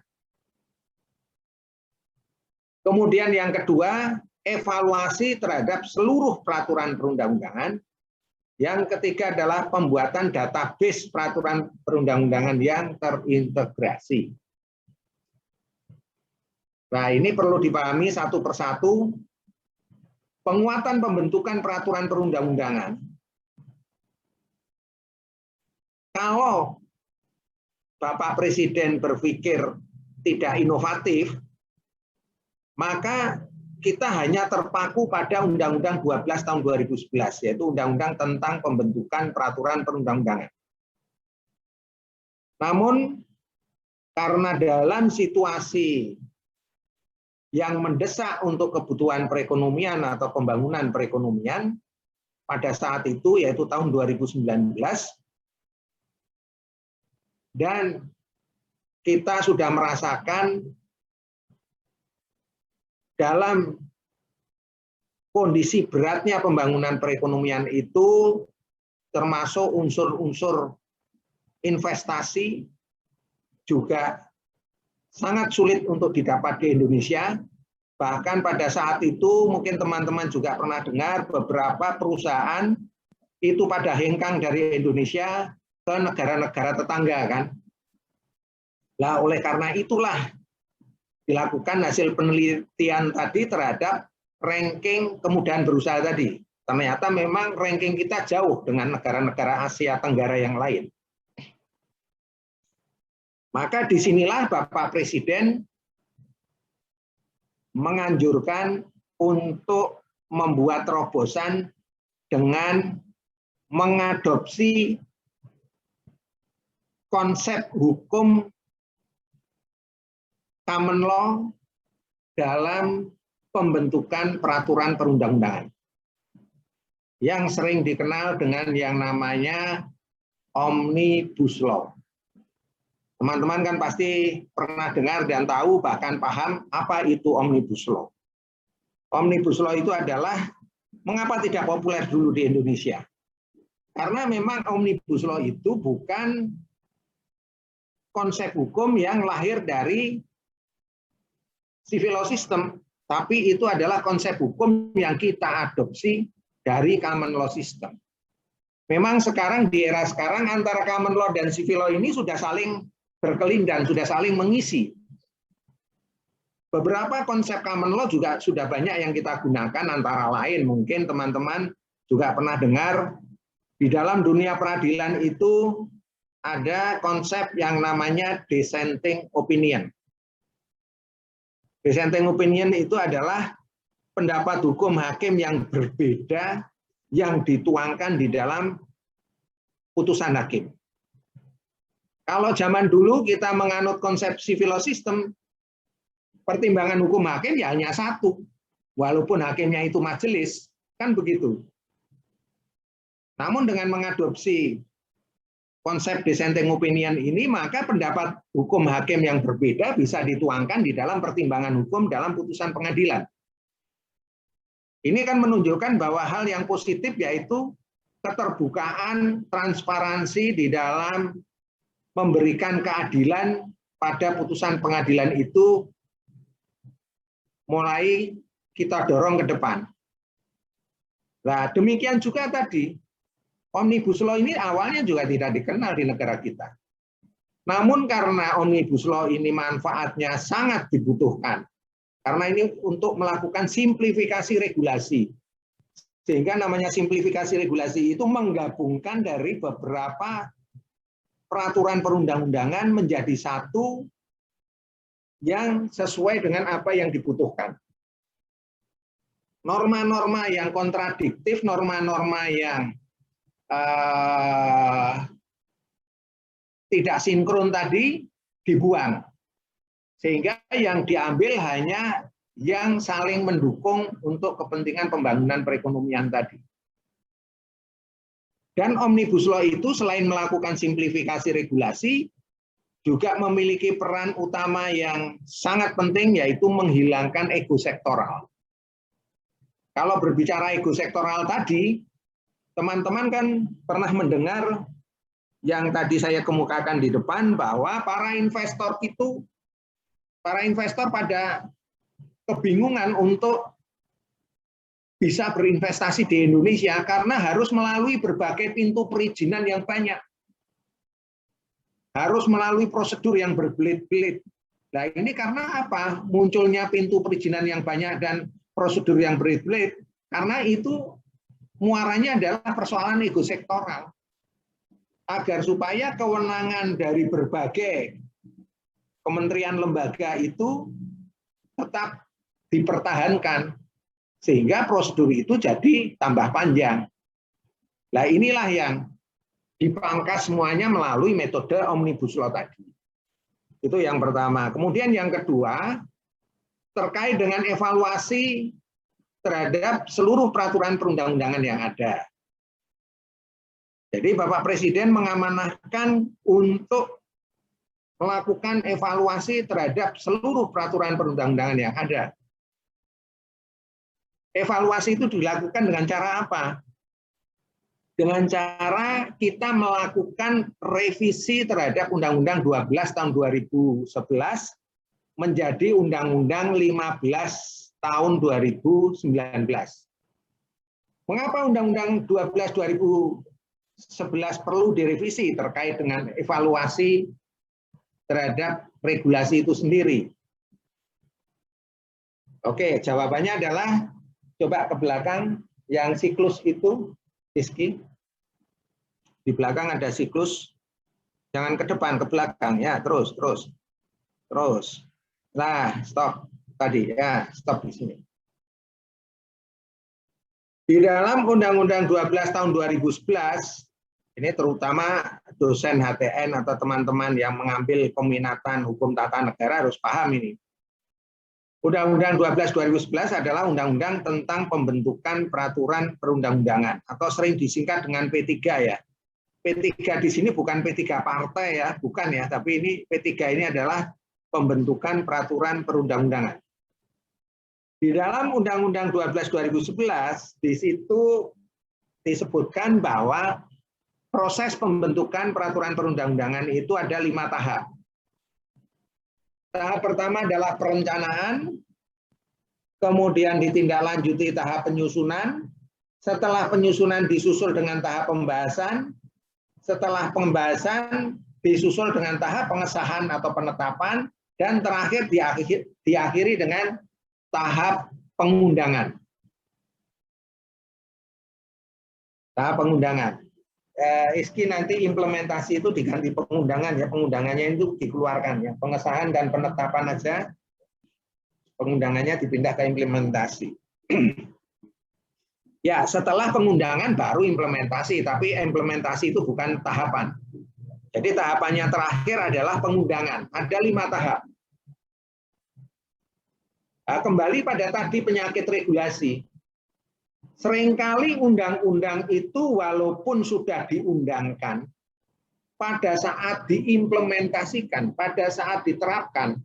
Kemudian yang kedua, evaluasi terhadap seluruh peraturan perundang-undangan. Yang ketiga adalah pembuatan database peraturan perundang-undangan yang terintegrasi. Nah, ini perlu dipahami satu persatu. Penguatan pembentukan peraturan perundang-undangan. Kalau Bapak Presiden berpikir tidak inovatif, maka kita hanya terpaku pada Undang-Undang 12 tahun 2011, yaitu Undang-Undang tentang pembentukan peraturan perundang-undangan. Namun, karena dalam situasi yang mendesak untuk kebutuhan perekonomian atau pembangunan perekonomian, pada saat itu, yaitu tahun 2019, dan kita sudah merasakan dalam kondisi beratnya pembangunan perekonomian itu, termasuk unsur-unsur investasi juga sangat sulit untuk didapat di Indonesia. Bahkan pada saat itu mungkin teman-teman juga pernah dengar beberapa perusahaan itu pada hengkang dari Indonesia ke negara-negara tetangga kan. Nah, oleh karena itulah dilakukan hasil penelitian tadi terhadap ranking kemudahan berusaha tadi. Ternyata memang ranking kita jauh dengan negara-negara Asia Tenggara yang lain. Maka disinilah Bapak Presiden menganjurkan untuk membuat terobosan dengan mengadopsi konsep hukum common law dalam pembentukan peraturan perundang-undangan yang sering dikenal dengan yang namanya Omnibus Law. Teman-teman kan pasti pernah dengar dan tahu bahkan paham apa itu Omnibus Law. Omnibus Law itu adalah mengapa tidak populer dulu di Indonesia. Karena memang Omnibus Law itu bukan konsep hukum yang lahir dari civil law system, tapi itu adalah konsep hukum yang kita adopsi dari common law system. Memang sekarang di era sekarang antara common law dan civil law ini sudah saling berkelindan, sudah saling mengisi. Beberapa konsep common law juga sudah banyak yang kita gunakan, antara lain mungkin teman-teman juga pernah dengar di dalam dunia peradilan itu ada konsep yang namanya dissenting opinion. Dissenting opinion itu adalah pendapat hukum hakim yang berbeda yang dituangkan di dalam putusan hakim. Kalau zaman dulu kita menganut konsep civil law system, pertimbangan hukum hakim ya hanya satu, walaupun hakimnya itu majelis, kan begitu. Namun dengan mengadopsi konsep dissenting opinion ini, maka pendapat hukum hakim yang berbeda bisa dituangkan di dalam pertimbangan hukum dalam putusan pengadilan. Ini kan menunjukkan bahwa hal yang positif yaitu keterbukaan, transparansi di dalam memberikan keadilan pada putusan pengadilan itu mulai kita dorong ke depan. Nah, demikian juga tadi, Omnibus Law ini awalnya juga tidak dikenal di negara kita. Namun karena Omnibus Law ini manfaatnya sangat dibutuhkan, karena ini untuk melakukan simplifikasi regulasi. Sehingga namanya simplifikasi regulasi itu menggabungkan dari beberapa peraturan perundang-undangan menjadi satu yang sesuai dengan apa yang dibutuhkan. Norma-norma yang kontradiktif, norma-norma yang tidak sinkron tadi dibuang. Sehingga yang diambil hanya yang saling mendukung untuk kepentingan pembangunan perekonomian tadi. Dan Omnibus Law itu selain melakukan simplifikasi regulasi, juga memiliki peran utama yang sangat penting, yaitu menghilangkan ego sektoral. Kalau berbicara ego sektoral tadi, teman-teman kan pernah mendengar yang tadi saya kemukakan di depan, bahwa para investor pada kebingungan untuk bisa berinvestasi di Indonesia karena harus melalui berbagai pintu perizinan yang banyak. Harus melalui prosedur yang berbelit-belit. Nah, ini karena apa? Munculnya pintu perizinan yang banyak dan prosedur yang berbelit-belit, karena itu muaranya adalah persoalan ego sektoral. Agar supaya kewenangan dari berbagai kementerian lembaga itu tetap dipertahankan, sehingga prosedur itu jadi tambah panjang. Nah, inilah yang dipangkas semuanya melalui metode Omnibus Law tadi. Itu yang pertama. Kemudian yang kedua, terkait dengan evaluasi terhadap seluruh peraturan perundang-undangan yang ada. Jadi Bapak Presiden mengamanahkan untuk melakukan evaluasi terhadap seluruh peraturan perundang-undangan yang ada. Evaluasi itu dilakukan dengan cara apa? Dengan cara kita melakukan revisi terhadap Undang-Undang 12 tahun 2011 menjadi Undang-Undang 15 tahun 2019. Mengapa Undang-Undang 12 2011 perlu direvisi terkait dengan evaluasi terhadap regulasi itu sendiri? Oke, jawabannya adalah coba ke belakang yang siklus itu, Rizky. Di belakang ada siklus, jangan ke depan, ke belakang ya, terus. Nah, stop tadi ya, stop di sini. Di dalam Undang-Undang 12 tahun 2011, ini terutama dosen HTN atau teman-teman yang mengambil peminatan hukum tata negara harus paham ini. Undang-Undang 12 2011 adalah undang-undang tentang pembentukan peraturan perundang-undangan atau sering disingkat dengan P3 ya. P3 di sini bukan P3 partai ya, bukan ya, tapi ini P3 ini adalah pembentukan peraturan perundang-undangan. Di dalam Undang-Undang 12 2011 di situ disebutkan bahwa proses pembentukan peraturan perundang-undangan itu ada 5 tahap. Tahap pertama adalah perencanaan, kemudian ditindaklanjuti tahap penyusunan, setelah penyusunan disusul dengan tahap pembahasan, setelah pembahasan disusul dengan tahap pengesahan atau penetapan, dan terakhir diakhiri dengan tahap pengundangan. Tahap pengundangan. Iski nanti implementasi itu diganti pengundangan ya, pengundangannya itu dikeluarkan ya, pengesahan dan penetapan aja, pengundangannya dipindah ke implementasi. Ya, setelah pengundangan baru implementasi, tapi implementasi itu bukan tahapan. Jadi tahapannya terakhir adalah pengundangan. Ada 5 tahap. Nah, kembali pada tadi penyakit regulasi. Seringkali undang-undang itu walaupun sudah diundangkan, pada saat diimplementasikan, pada saat diterapkan,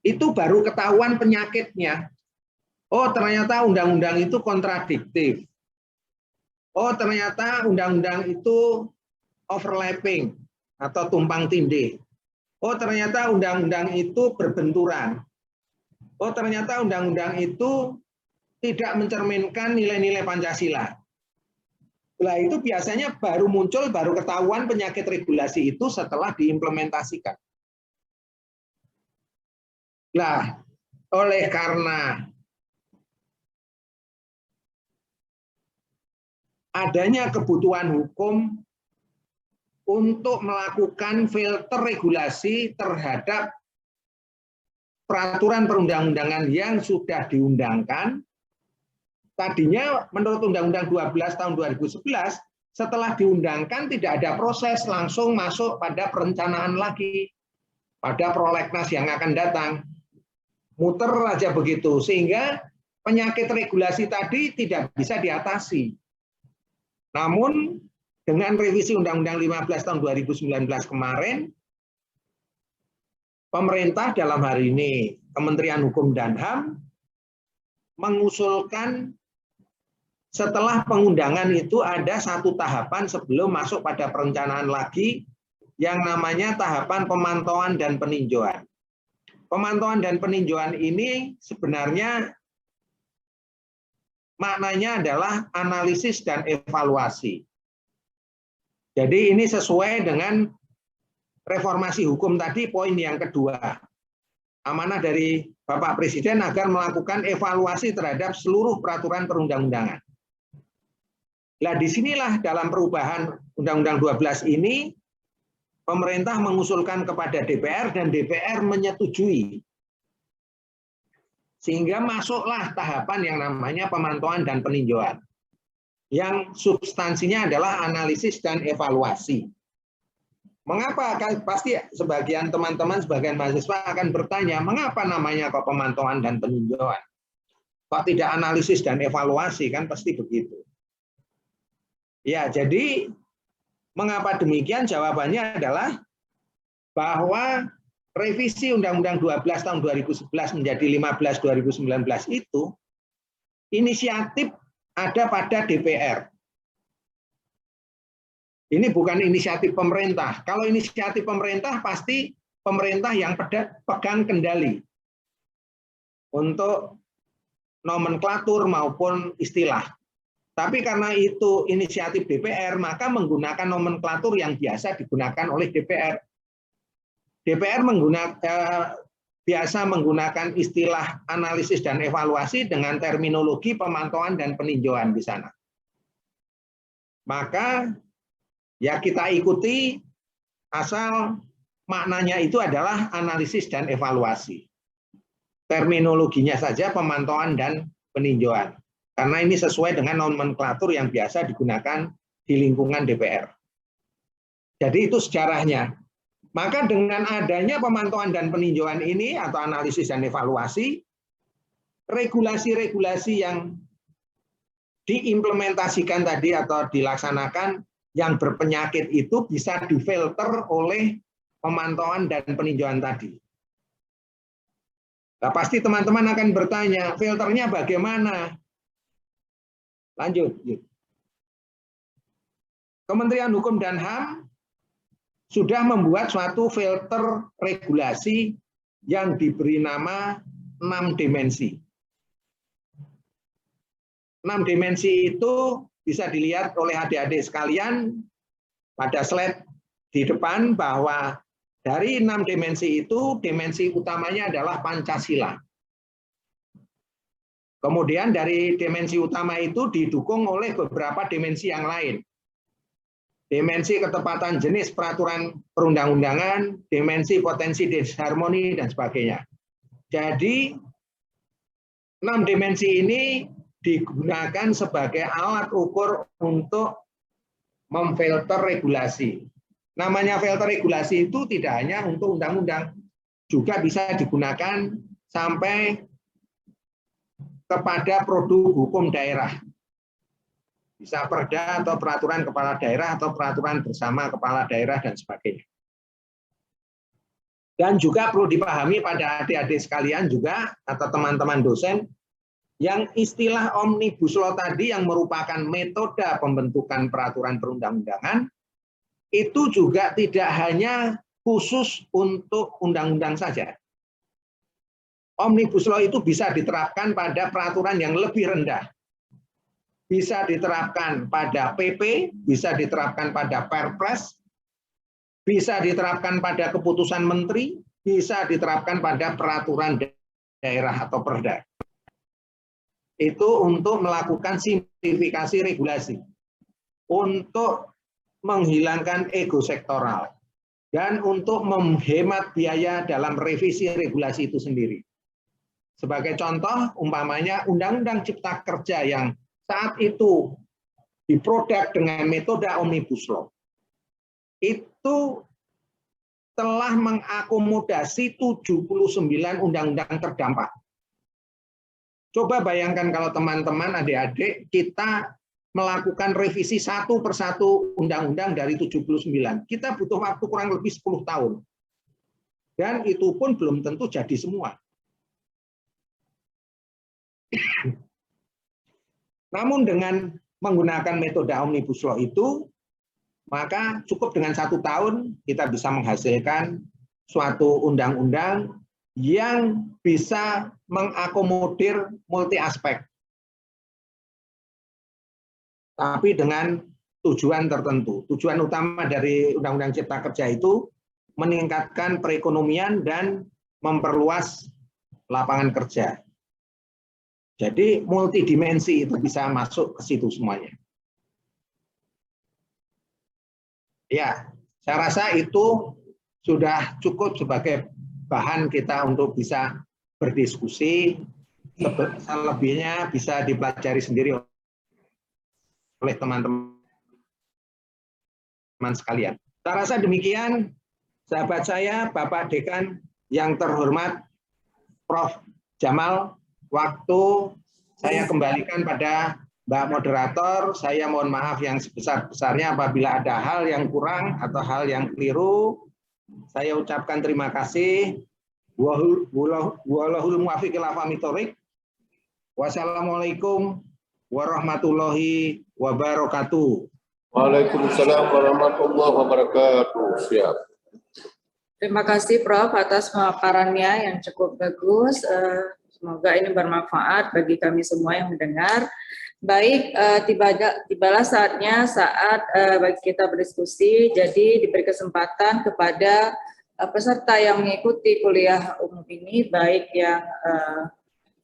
itu baru ketahuan penyakitnya. Oh, ternyata undang-undang itu kontradiktif. Oh, ternyata undang-undang itu overlapping atau tumpang tindih. Oh, ternyata undang-undang itu berbenturan. Oh, ternyata undang-undang itu tidak mencerminkan nilai-nilai Pancasila. Nah, itu biasanya baru muncul, baru ketahuan penyakit regulasi itu setelah diimplementasikan. Nah, oleh karena adanya kebutuhan hukum untuk melakukan filter regulasi terhadap peraturan perundang-undangan yang sudah diundangkan. Tadinya menurut Undang-Undang 12 tahun 2011, setelah diundangkan tidak ada proses, langsung masuk pada perencanaan lagi, pada prolegnas yang akan datang. Muter aja begitu, sehingga penyakit regulasi tadi tidak bisa diatasi. Namun dengan revisi Undang-Undang 15 tahun 2019 kemarin, pemerintah dalam hari ini Kementerian Hukum dan HAM mengusulkan setelah pengundangan itu ada 1 tahapan sebelum masuk pada perencanaan lagi yang namanya tahapan pemantauan dan peninjauan. Pemantauan dan peninjauan ini sebenarnya maknanya adalah analisis dan evaluasi. Jadi ini sesuai dengan reformasi hukum tadi, poin yang kedua. Amanah dari Bapak Presiden agar melakukan evaluasi terhadap seluruh peraturan perundang-undangan. Nah, disinilah dalam perubahan Undang-Undang 12 ini, pemerintah mengusulkan kepada DPR dan DPR menyetujui. Sehingga masuklah tahapan yang namanya pemantauan dan peninjauan. Yang substansinya adalah analisis dan evaluasi. Mengapa? Pasti sebagian teman-teman, sebagian mahasiswa akan bertanya, mengapa namanya kok pemantauan dan peninjauan? Kok tidak analisis dan evaluasi? Kan pasti begitu. Ya, jadi mengapa demikian? Jawabannya adalah bahwa revisi Undang-Undang 12 tahun 2011 menjadi 15 2019 itu inisiatif ada pada DPR. Ini bukan inisiatif pemerintah. Kalau inisiatif pemerintah pasti pemerintah yang pegang kendali untuk nomenklatur maupun istilah. Tapi karena itu inisiatif DPR, maka menggunakan nomenklatur yang biasa digunakan oleh DPR. DPR biasa menggunakan istilah analisis dan evaluasi dengan terminologi pemantauan dan peninjauan di sana. Maka ya kita ikuti asal maknanya itu adalah analisis dan evaluasi. Terminologinya saja pemantauan dan peninjauan. Karena ini sesuai dengan nomenklatur yang biasa digunakan di lingkungan DPR. Jadi itu sejarahnya. Maka dengan adanya pemantauan dan peninjauan ini atau analisis dan evaluasi, regulasi-regulasi yang diimplementasikan tadi atau dilaksanakan yang berpenyakit itu bisa difilter oleh pemantauan dan peninjauan tadi. Nah, pasti teman-teman akan bertanya, filternya bagaimana? Lanjut. Kementerian Hukum dan HAM sudah membuat suatu filter regulasi yang diberi nama 6 dimensi. 6 dimensi itu bisa dilihat oleh adik-adik sekalian pada slide di depan bahwa dari 6 dimensi itu, dimensi utamanya adalah Pancasila. Kemudian dari dimensi utama itu didukung oleh beberapa dimensi yang lain. Dimensi ketepatan jenis peraturan perundang-undangan, dimensi potensi disharmoni, dan sebagainya. Jadi, 6 dimensi ini digunakan sebagai alat ukur untuk memfilter regulasi. Namanya filter regulasi itu tidak hanya untuk undang-undang, juga bisa digunakan sampai kepada produk hukum daerah. Bisa perda atau peraturan kepala daerah atau peraturan bersama kepala daerah dan sebagainya. Dan juga perlu dipahami pada adik-adik sekalian juga atau teman-teman dosen yang istilah Omnibus Law tadi yang merupakan metode pembentukan peraturan perundang-undangan itu juga tidak hanya khusus untuk undang-undang saja. Omnibus Law itu bisa diterapkan pada peraturan yang lebih rendah. Bisa diterapkan pada PP, bisa diterapkan pada Perpres, bisa diterapkan pada keputusan menteri, bisa diterapkan pada peraturan daerah atau perda. Itu untuk melakukan simplifikasi regulasi, untuk menghilangkan ego sektoral, dan untuk menghemat biaya dalam revisi regulasi itu sendiri. Sebagai contoh, umpamanya Undang-Undang Cipta Kerja yang saat itu diproduk dengan metode Omnibus Law, itu telah mengakomodasi 79 undang-undang terdampak. Coba bayangkan kalau teman-teman adik-adik kita melakukan revisi satu persatu undang-undang dari 79. Kita butuh waktu kurang lebih 10 tahun. Dan itu pun belum tentu jadi semua. Namun dengan menggunakan metode Omnibus Law itu, maka cukup dengan 1 tahun kita bisa menghasilkan suatu undang-undang yang bisa mengakomodir multi aspek. Tapi dengan tujuan tertentu. Tujuan utama dari Undang-Undang Cipta Kerja itu meningkatkan perekonomian dan memperluas lapangan kerja. Jadi multidimensi itu bisa masuk ke situ semuanya. Ya, saya rasa itu sudah cukup sebagai bahan kita untuk bisa berdiskusi. Selebihnya bisa dipelajari sendiri oleh teman-teman sekalian. Saya rasa demikian, sahabat saya, Bapak Dekan yang terhormat, Prof. Jamal. Waktu saya kembalikan pada Mbak Moderator. Saya mohon maaf yang sebesar-besarnya apabila ada hal yang kurang atau hal yang keliru. Saya ucapkan terima kasih. Wallahul muwaffiq ila aqwamit thoriq. Wassalamualaikum warahmatullahi wabarakatuh. Waalaikumsalam warahmatullahi wabarakatuh. Siap. Terima kasih Prof atas pemaparannya yang cukup bagus. Semoga ini bermanfaat bagi kami semua yang mendengar. Baik, tibalah saatnya saat bagi kita berdiskusi. Jadi diberi kesempatan kepada peserta yang mengikuti kuliah umum ini, baik yang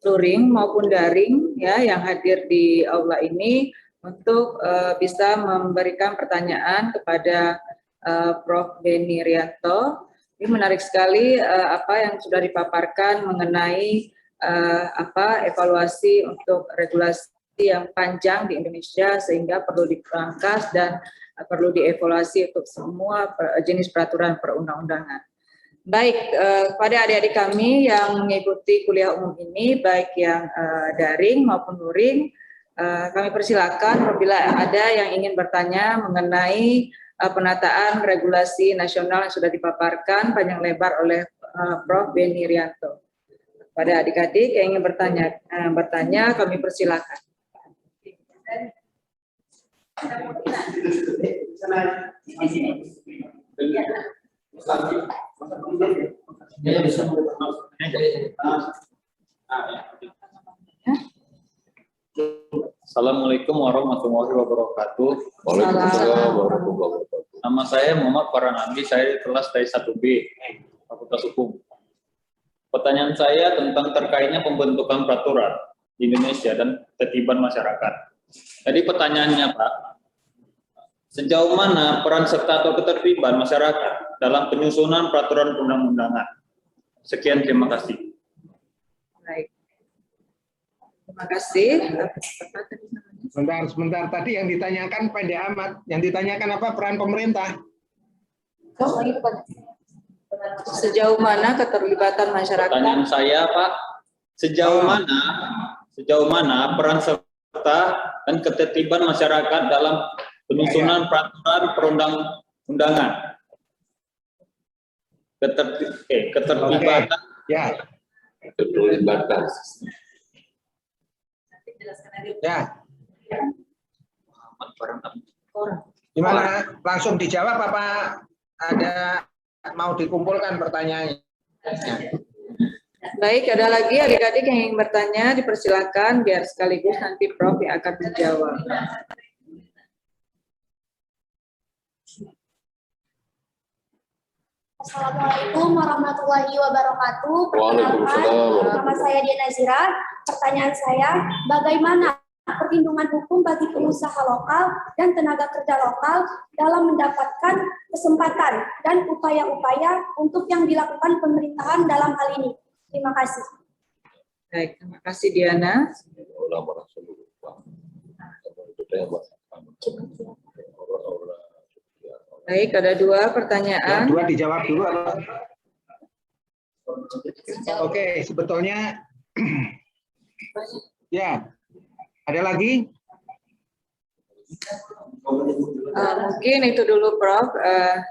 luring maupun daring, ya, yang hadir di aula ini, untuk bisa memberikan pertanyaan kepada Prof. Beni Rianto. Ini menarik sekali apa yang sudah dipaparkan mengenai evaluasi untuk regulasi yang panjang di Indonesia, sehingga perlu dipangkas dan perlu dievaluasi untuk semua jenis peraturan perundang-undangan. Baik, kepada adik-adik kami yang mengikuti kuliah umum ini, baik yang daring maupun luring, kami persilakan apabila ada yang ingin bertanya mengenai penataan regulasi nasional yang sudah dipaparkan panjang lebar oleh Prof. Beni Rianto. Pada adik-adik yang ingin bertanya, kami persilakan. Assalamualaikum warahmatullahi wabarakatuh. Waalaikumsalam warahmatullahi wabarakatuh. Nama saya Muhammad Farhanandi, saya kelas T1B, Fakultas Hukum. Pertanyaan saya tentang terkaitnya pembentukan peraturan di Indonesia dan ketertiban masyarakat. Jadi pertanyaannya Pak, sejauh mana peran serta atau ketertiban masyarakat dalam penyusunan peraturan perundang-undangan? Sekian, terima kasih. Baik. Terima kasih. Sebentar. Tadi yang ditanyakan pendek amat. Yang ditanyakan apa? Peran pemerintah. Sejauh mana keterlibatan masyarakat? Pertanyaan saya Pak, sejauh mana peran serta dan ketertiban masyarakat dalam penyusunan peraturan perundang-undangan? Keterlibatan. Ya. Keterlibatan. Ya. Gimana? Langsung dijawab apa ada mau dikumpulkan pertanyaannya? Baik, ada lagi adik-adik yang ingin bertanya, dipersilakan biar sekaligus nanti Prof yang akan menjawab. Assalamualaikum warahmatullahi wabarakatuh. Waalaikumsalam. Nama saya Diana Zira. Pertanyaan saya, bagaimana perlindungan hukum bagi pengusaha lokal dan tenaga kerja lokal dalam mendapatkan kesempatan dan upaya-upaya untuk yang dilakukan pemerintahan dalam hal ini? Terima kasih. Baik, terima kasih Diana. Baik, ada dua pertanyaan. Yang dua dijawab dulu apa? Oke, sebetulnya ya. Ada lagi? Mungkin itu dulu Prof.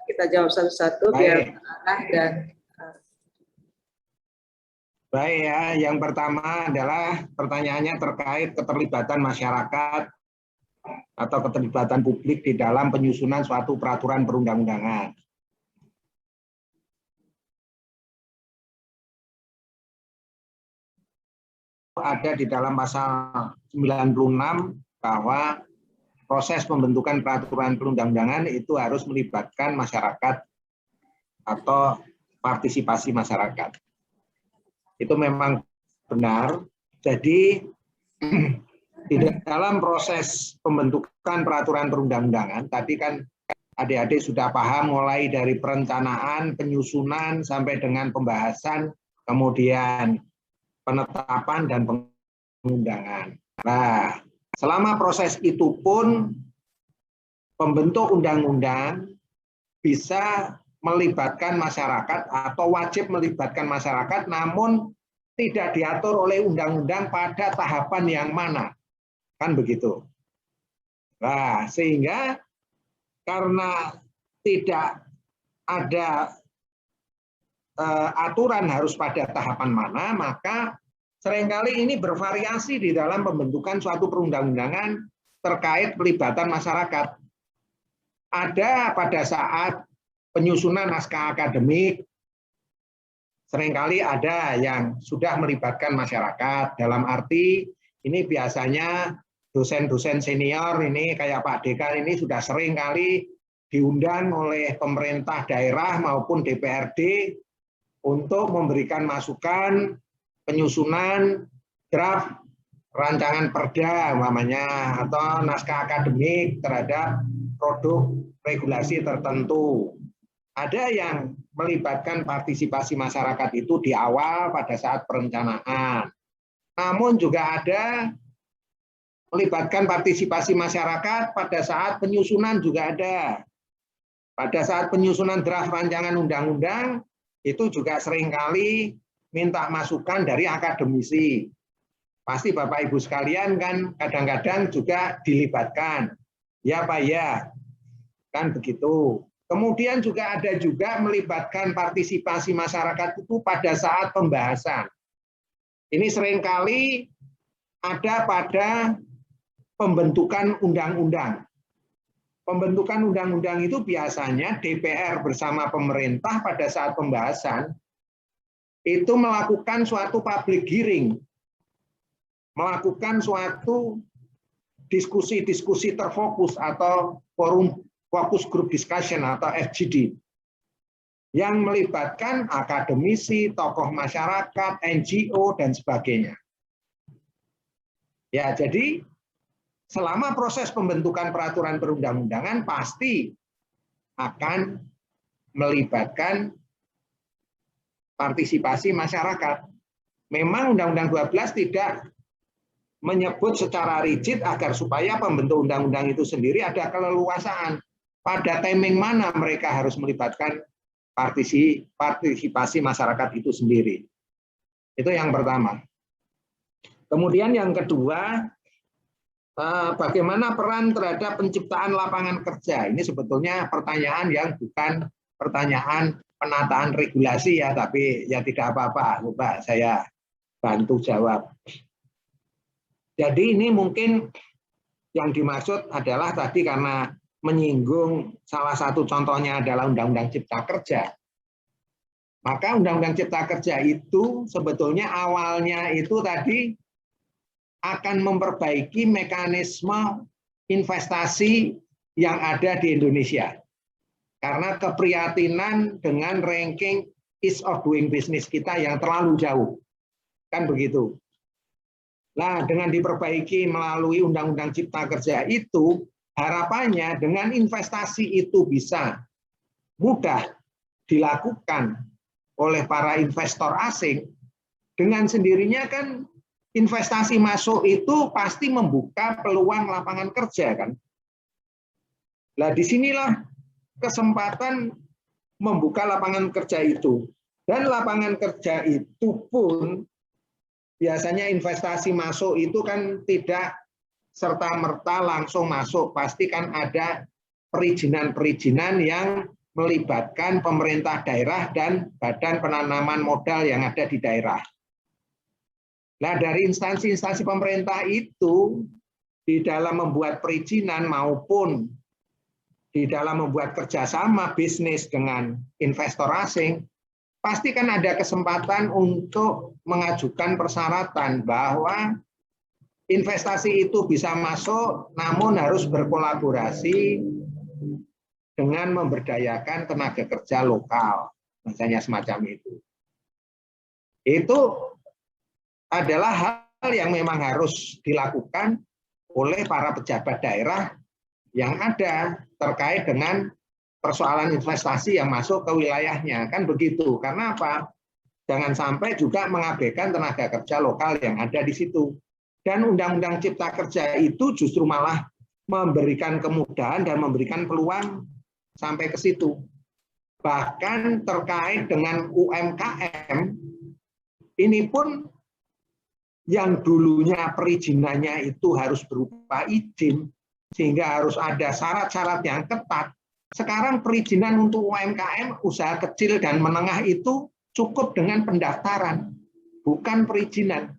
Kita jawab satu-satu biar arah dan baik ya. Yang pertama adalah pertanyaannya terkait keterlibatan masyarakat atau keterlibatan publik di dalam penyusunan suatu peraturan perundang-undangan. Ada di dalam pasal 96 bahwa proses pembentukan peraturan perundang-undangan itu harus melibatkan masyarakat atau partisipasi masyarakat. Itu memang benar. Jadi di dalam proses pembentukan peraturan perundang-undangan, tadi kan adik-adik sudah paham mulai dari perencanaan, penyusunan, sampai dengan pembahasan, kemudian penetapan dan pengundangan. Nah, selama proses itu pun pembentuk undang-undang bisa melibatkan masyarakat atau wajib melibatkan masyarakat, namun tidak diatur oleh undang-undang pada tahapan yang mana. Kan begitu. Nah, sehingga karena tidak ada aturan harus pada tahapan mana, maka seringkali ini bervariasi di dalam pembentukan suatu perundang-undangan terkait pelibatan masyarakat. Ada pada saat penyusunan naskah akademik, seringkali ada yang sudah melibatkan masyarakat, dalam arti ini biasanya dosen-dosen senior ini kayak Pak Dekan ini sudah sering kali diundang oleh pemerintah daerah maupun DPRD untuk memberikan masukan penyusunan draft rancangan perda umpamanya atau naskah akademik terhadap produk regulasi tertentu. Ada yang melibatkan partisipasi masyarakat itu di awal pada saat perencanaan. Namun juga ada melibatkan partisipasi masyarakat pada saat penyusunan juga ada. Pada saat penyusunan draft rancangan undang-undang itu juga seringkali minta masukan dari akademisi. Pasti Bapak Ibu sekalian kan kadang-kadang juga dilibatkan. Ya Pak ya, kan begitu. Kemudian juga ada juga melibatkan partisipasi masyarakat itu pada saat pembahasan. Ini seringkali ada pada pembentukan undang-undang. pembentukan undang-undang itu biasanya DPR bersama pemerintah pada saat pembahasan itu melakukan suatu public hearing, melakukan suatu diskusi-diskusi terfokus atau forum focus group discussion atau FGD yang melibatkan akademisi, tokoh masyarakat, NGO, dan sebagainya. Ya, jadi selama proses pembentukan peraturan perundang-undangan pasti akan melibatkan partisipasi masyarakat. Memang Undang-Undang 12 tidak menyebut secara rigid agar supaya pembentuk undang-undang itu sendiri ada keleluasaan. Pada timing mana mereka harus melibatkan partisipasi masyarakat itu sendiri. Itu yang pertama. Kemudian yang kedua, bagaimana peran terhadap penciptaan lapangan kerja? Ini sebetulnya pertanyaan yang bukan pertanyaan penataan regulasi ya, tapi ya tidak apa-apa, coba saya bantu jawab. Jadi ini mungkin yang dimaksud adalah tadi karena menyinggung salah satu contohnya adalah Undang-Undang Cipta Kerja. Maka Undang-Undang Cipta Kerja itu sebetulnya awalnya itu tadi akan memperbaiki mekanisme investasi yang ada di Indonesia. Karena keprihatinan dengan ranking ease of doing business kita yang terlalu jauh. Kan begitu. Nah, dengan diperbaiki melalui Undang-Undang Cipta Kerja itu, harapannya dengan investasi itu bisa mudah dilakukan oleh para investor asing, dengan sendirinya kan investasi masuk itu pasti membuka peluang lapangan kerja kan. Nah, disinilah kesempatan membuka lapangan kerja itu. Dan lapangan kerja itu pun biasanya investasi masuk itu kan tidak serta-merta langsung masuk. Pasti kan ada perizinan-perizinan yang melibatkan pemerintah daerah dan badan penanaman modal yang ada di daerah. Nah, dari instansi-instansi pemerintah itu di dalam membuat perizinan maupun di dalam membuat kerjasama bisnis dengan investor asing, pasti kan ada kesempatan untuk mengajukan persyaratan bahwa investasi itu bisa masuk, namun harus berkolaborasi dengan memberdayakan tenaga kerja lokal, misalnya semacam itu. Itu adalah hal yang memang harus dilakukan oleh para pejabat daerah yang ada terkait dengan persoalan investasi yang masuk ke wilayahnya. Kan begitu. Karena apa? Jangan sampai juga mengabaikan tenaga kerja lokal yang ada di situ. Dan Undang-Undang Cipta Kerja itu justru malah memberikan kemudahan dan memberikan peluang sampai ke situ. Bahkan terkait dengan UMKM, ini pun yang dulunya perizinannya itu harus berupa izin, sehingga harus ada syarat-syarat yang ketat. Sekarang perizinan untuk UMKM, usaha kecil dan menengah itu cukup dengan pendaftaran, bukan perizinan.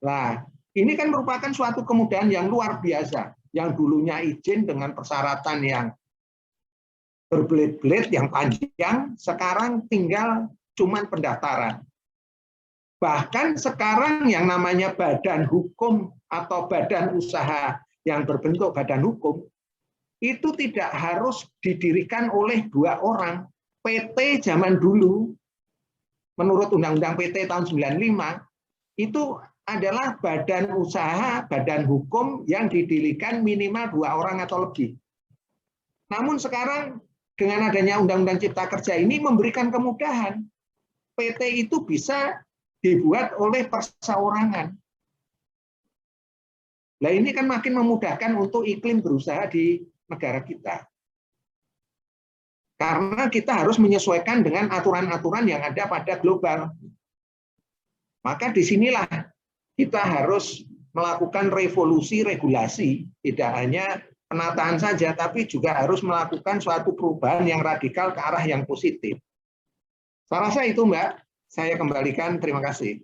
Nah, ini kan merupakan suatu kemudahan yang luar biasa. Yang dulunya izin dengan persyaratan yang berbelit-belit, yang panjang, sekarang tinggal cuman pendaftaran. Bahkan sekarang yang namanya badan hukum atau badan usaha yang berbentuk badan hukum, itu tidak harus didirikan oleh 2 orang. PT zaman dulu, menurut Undang-Undang PT tahun 95, itu adalah badan usaha, badan hukum yang didirikan minimal 2 orang atau lebih. Namun sekarang dengan adanya Undang-Undang Cipta Kerja ini memberikan kemudahan. PT itu bisa dibuat oleh perseorangan. Nah, ini kan makin memudahkan untuk iklim berusaha di negara kita. Karena kita harus menyesuaikan dengan aturan-aturan yang ada pada global. Maka disinilah kita harus melakukan revolusi regulasi, tidak hanya penataan saja, tapi juga harus melakukan suatu perubahan yang radikal ke arah yang positif. Saya rasa itu, Mbak. Saya kembalikan, terima kasih.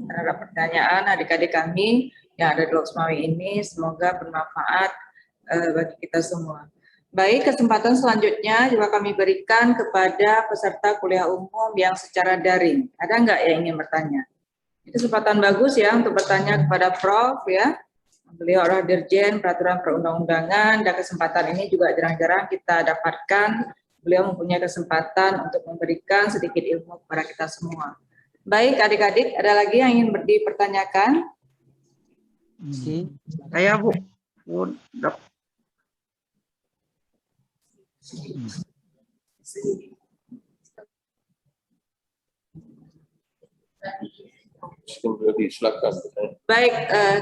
terhadap pertanyaan adik-adik kami yang ada di Loksmawi ini. Semoga bermanfaat bagi kita semua. Baik, kesempatan selanjutnya juga kami berikan kepada peserta kuliah umum yang secara daring. Ada nggak yang ingin bertanya? Itu kesempatan bagus ya untuk bertanya kepada Prof. ya. Beliau adalah Dirjen Peraturan Perundang-undangan, dan kesempatan ini juga jarang-jarang kita dapatkan. Beliau mempunyai kesempatan untuk memberikan sedikit ilmu kepada kita semua. Baik, adik-adik, ada lagi yang ingin dipertanyakan? Saya, Bu. Silakan. Baik,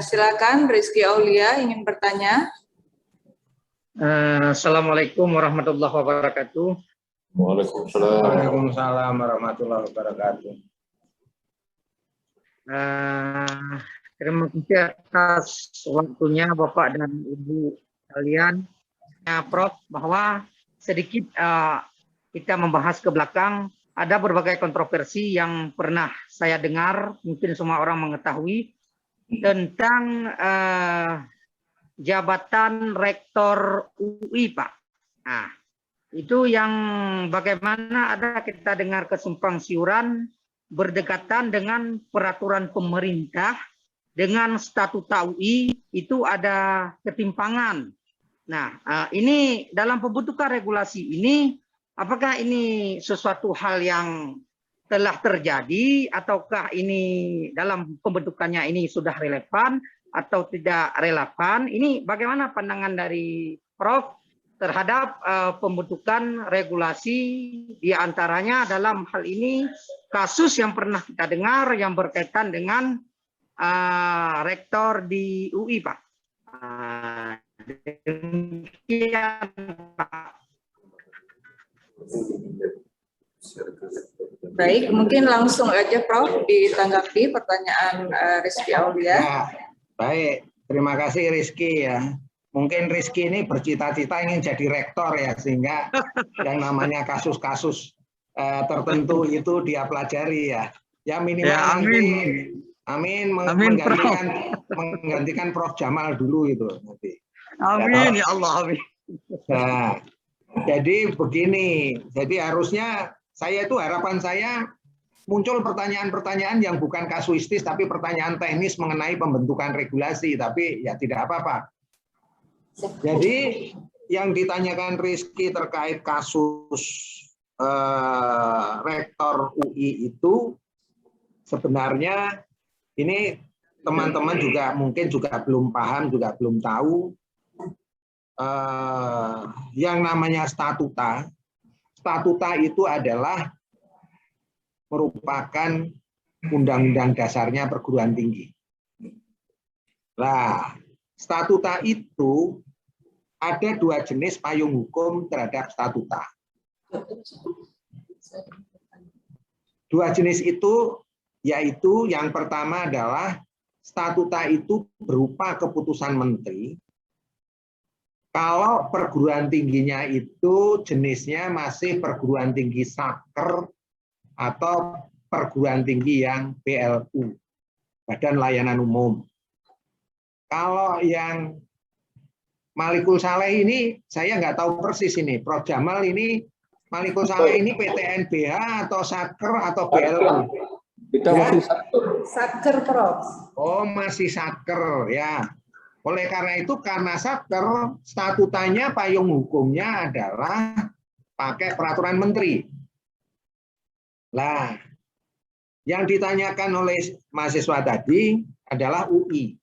silakan Rizky Aulia ingin bertanya. Assalamualaikum warahmatullahi wabarakatuh. Waalaikumsalam. Waalaikumsalam warahmatullahi wabarakatuh. Terima kasih atas waktunya Bapak dan Ibu sekalian. Prof, bahwa sedikit kita membahas ke belakang, ada berbagai kontroversi yang pernah saya dengar, mungkin semua orang mengetahui, tentang jabatan rektor UI, Pak. Nah, itu yang bagaimana ada kita dengar kesimpang siuran berdekatan dengan peraturan pemerintah dengan statuta UI, itu ada ketimpangan. Nah, ini dalam pembentukan regulasi ini, apakah ini sesuatu hal yang telah terjadi, ataukah ini dalam pembentukannya ini sudah relevan atau tidak relevan? Ini bagaimana pandangan dari Prof terhadap pembentukan regulasi, diantaranya dalam hal ini kasus yang pernah kita dengar yang berkaitan dengan rektor di UI, Pak. Demikian, Pak. Baik, mungkin langsung aja Prof ditanggapi pertanyaan Rizky Aulia. Ya, baik, terima kasih Rizky ya. Mungkin Rizky ini bercita-cita ingin jadi rektor ya, sehingga yang namanya kasus-kasus tertentu itu dia pelajari ya. Ya minimal Ya, amin. Amin, Amin, menggantikan Prof Jamal dulu itu nanti. Amin ya Allah, amin. Nah, jadi begini, jadi harusnya harapan saya muncul pertanyaan-pertanyaan yang bukan kasuistis, tapi pertanyaan teknis mengenai pembentukan regulasi, tapi ya tidak apa-apa. Jadi yang ditanyakan Rizky terkait kasus rektor UI itu sebenarnya ini teman-teman juga mungkin juga belum paham, juga belum tahu yang namanya statuta. Statuta itu adalah merupakan undang-undang dasarnya perguruan tinggi. Nah, statuta itu ada dua jenis payung hukum terhadap statuta. Dua jenis itu yaitu yang pertama adalah statuta itu berupa keputusan menteri. Kalau perguruan tingginya itu jenisnya masih perguruan tinggi saker atau perguruan tinggi yang BLU, Badan Layanan Umum. Kalau yang Malikul Saleh ini, saya nggak tahu persis ini, Prof Jamal ini, Malikul Saleh ini PTNBH atau saker atau BLU? Kita masih saker. Saker, Prof. Oh, masih saker ya. Oleh karena itu, karena saker, statutanya payung hukumnya adalah pakai peraturan menteri. Nah, yang ditanyakan oleh mahasiswa tadi adalah UI.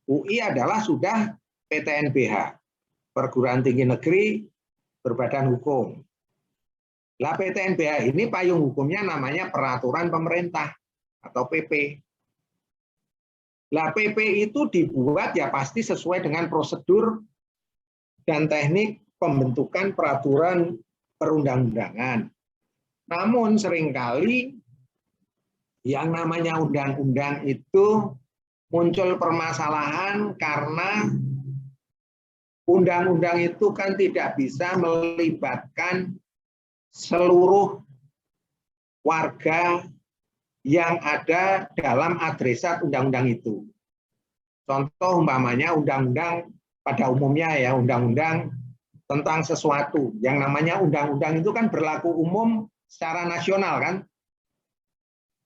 UI adalah sudah PTNBH, Perguruan Tinggi Negeri Berbadan Hukum. Lah PTNBH ini payung hukumnya namanya Peraturan Pemerintah atau PP. Lah PP itu dibuat ya pasti sesuai dengan prosedur dan teknik pembentukan peraturan perundang-undangan. Namun seringkali yang namanya undang-undang itu muncul permasalahan karena undang-undang itu kan tidak bisa melibatkan seluruh warga yang ada dalam adresat undang-undang itu. Contoh umpamanya undang-undang pada umumnya ya, undang-undang tentang sesuatu. Yang namanya undang-undang itu kan berlaku umum secara nasional kan.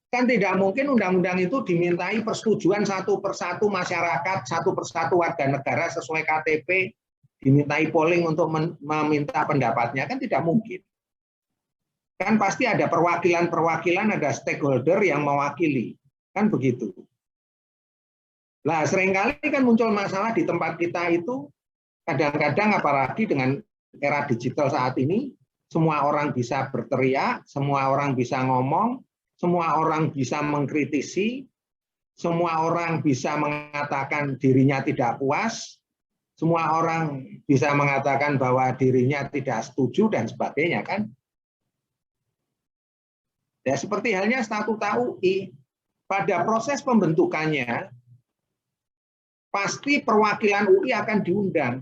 Kan tidak mungkin undang-undang itu dimintai persetujuan satu persatu masyarakat, satu persatu warga negara sesuai KTP, dimintai polling untuk meminta pendapatnya, kan tidak mungkin. Kan pasti ada perwakilan-perwakilan, ada stakeholder yang mewakili. Kan begitu. Nah, seringkali kan muncul masalah di tempat kita itu, kadang-kadang apalagi dengan era digital saat ini, semua orang bisa berteriak, semua orang bisa ngomong, semua orang bisa mengkritisi, semua orang bisa mengatakan dirinya tidak puas, semua orang bisa mengatakan bahwa dirinya tidak setuju, dan sebagainya kan. Ya, seperti halnya Statuta UI, pada proses pembentukannya, pasti perwakilan UI akan diundang.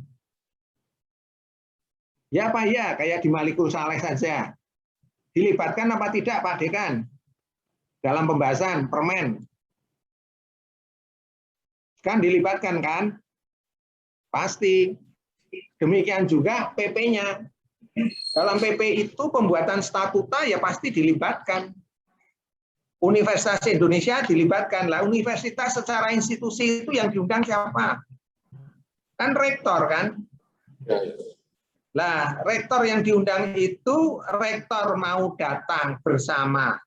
Ya Pak ya, kayak di Malikul Saleh saja. Dilibatkan apa tidak Pak Dekan? Dalam pembahasan permen. Kan dilibatkan kan? Pasti. Demikian juga PP-nya. Dalam PP itu pembuatan statuta ya pasti dilibatkan. Universitas Indonesia dilibatkan. Lah universitas secara institusi itu yang diundang siapa? Kan rektor kan? Lah rektor yang diundang itu rektor mau datang bersama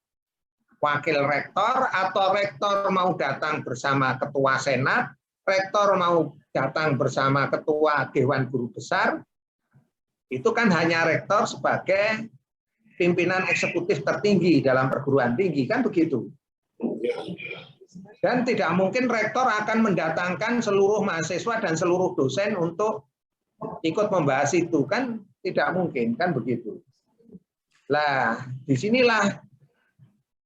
wakil rektor atau rektor mau datang bersama ketua senat, rektor mau datang bersama ketua Dewan Guru Besar. Itu kan hanya rektor sebagai pimpinan eksekutif tertinggi dalam perguruan tinggi, kan begitu. Dan tidak mungkin rektor akan mendatangkan seluruh mahasiswa dan seluruh dosen untuk ikut membahas itu, kan tidak mungkin, kan begitu. Lah, disinilah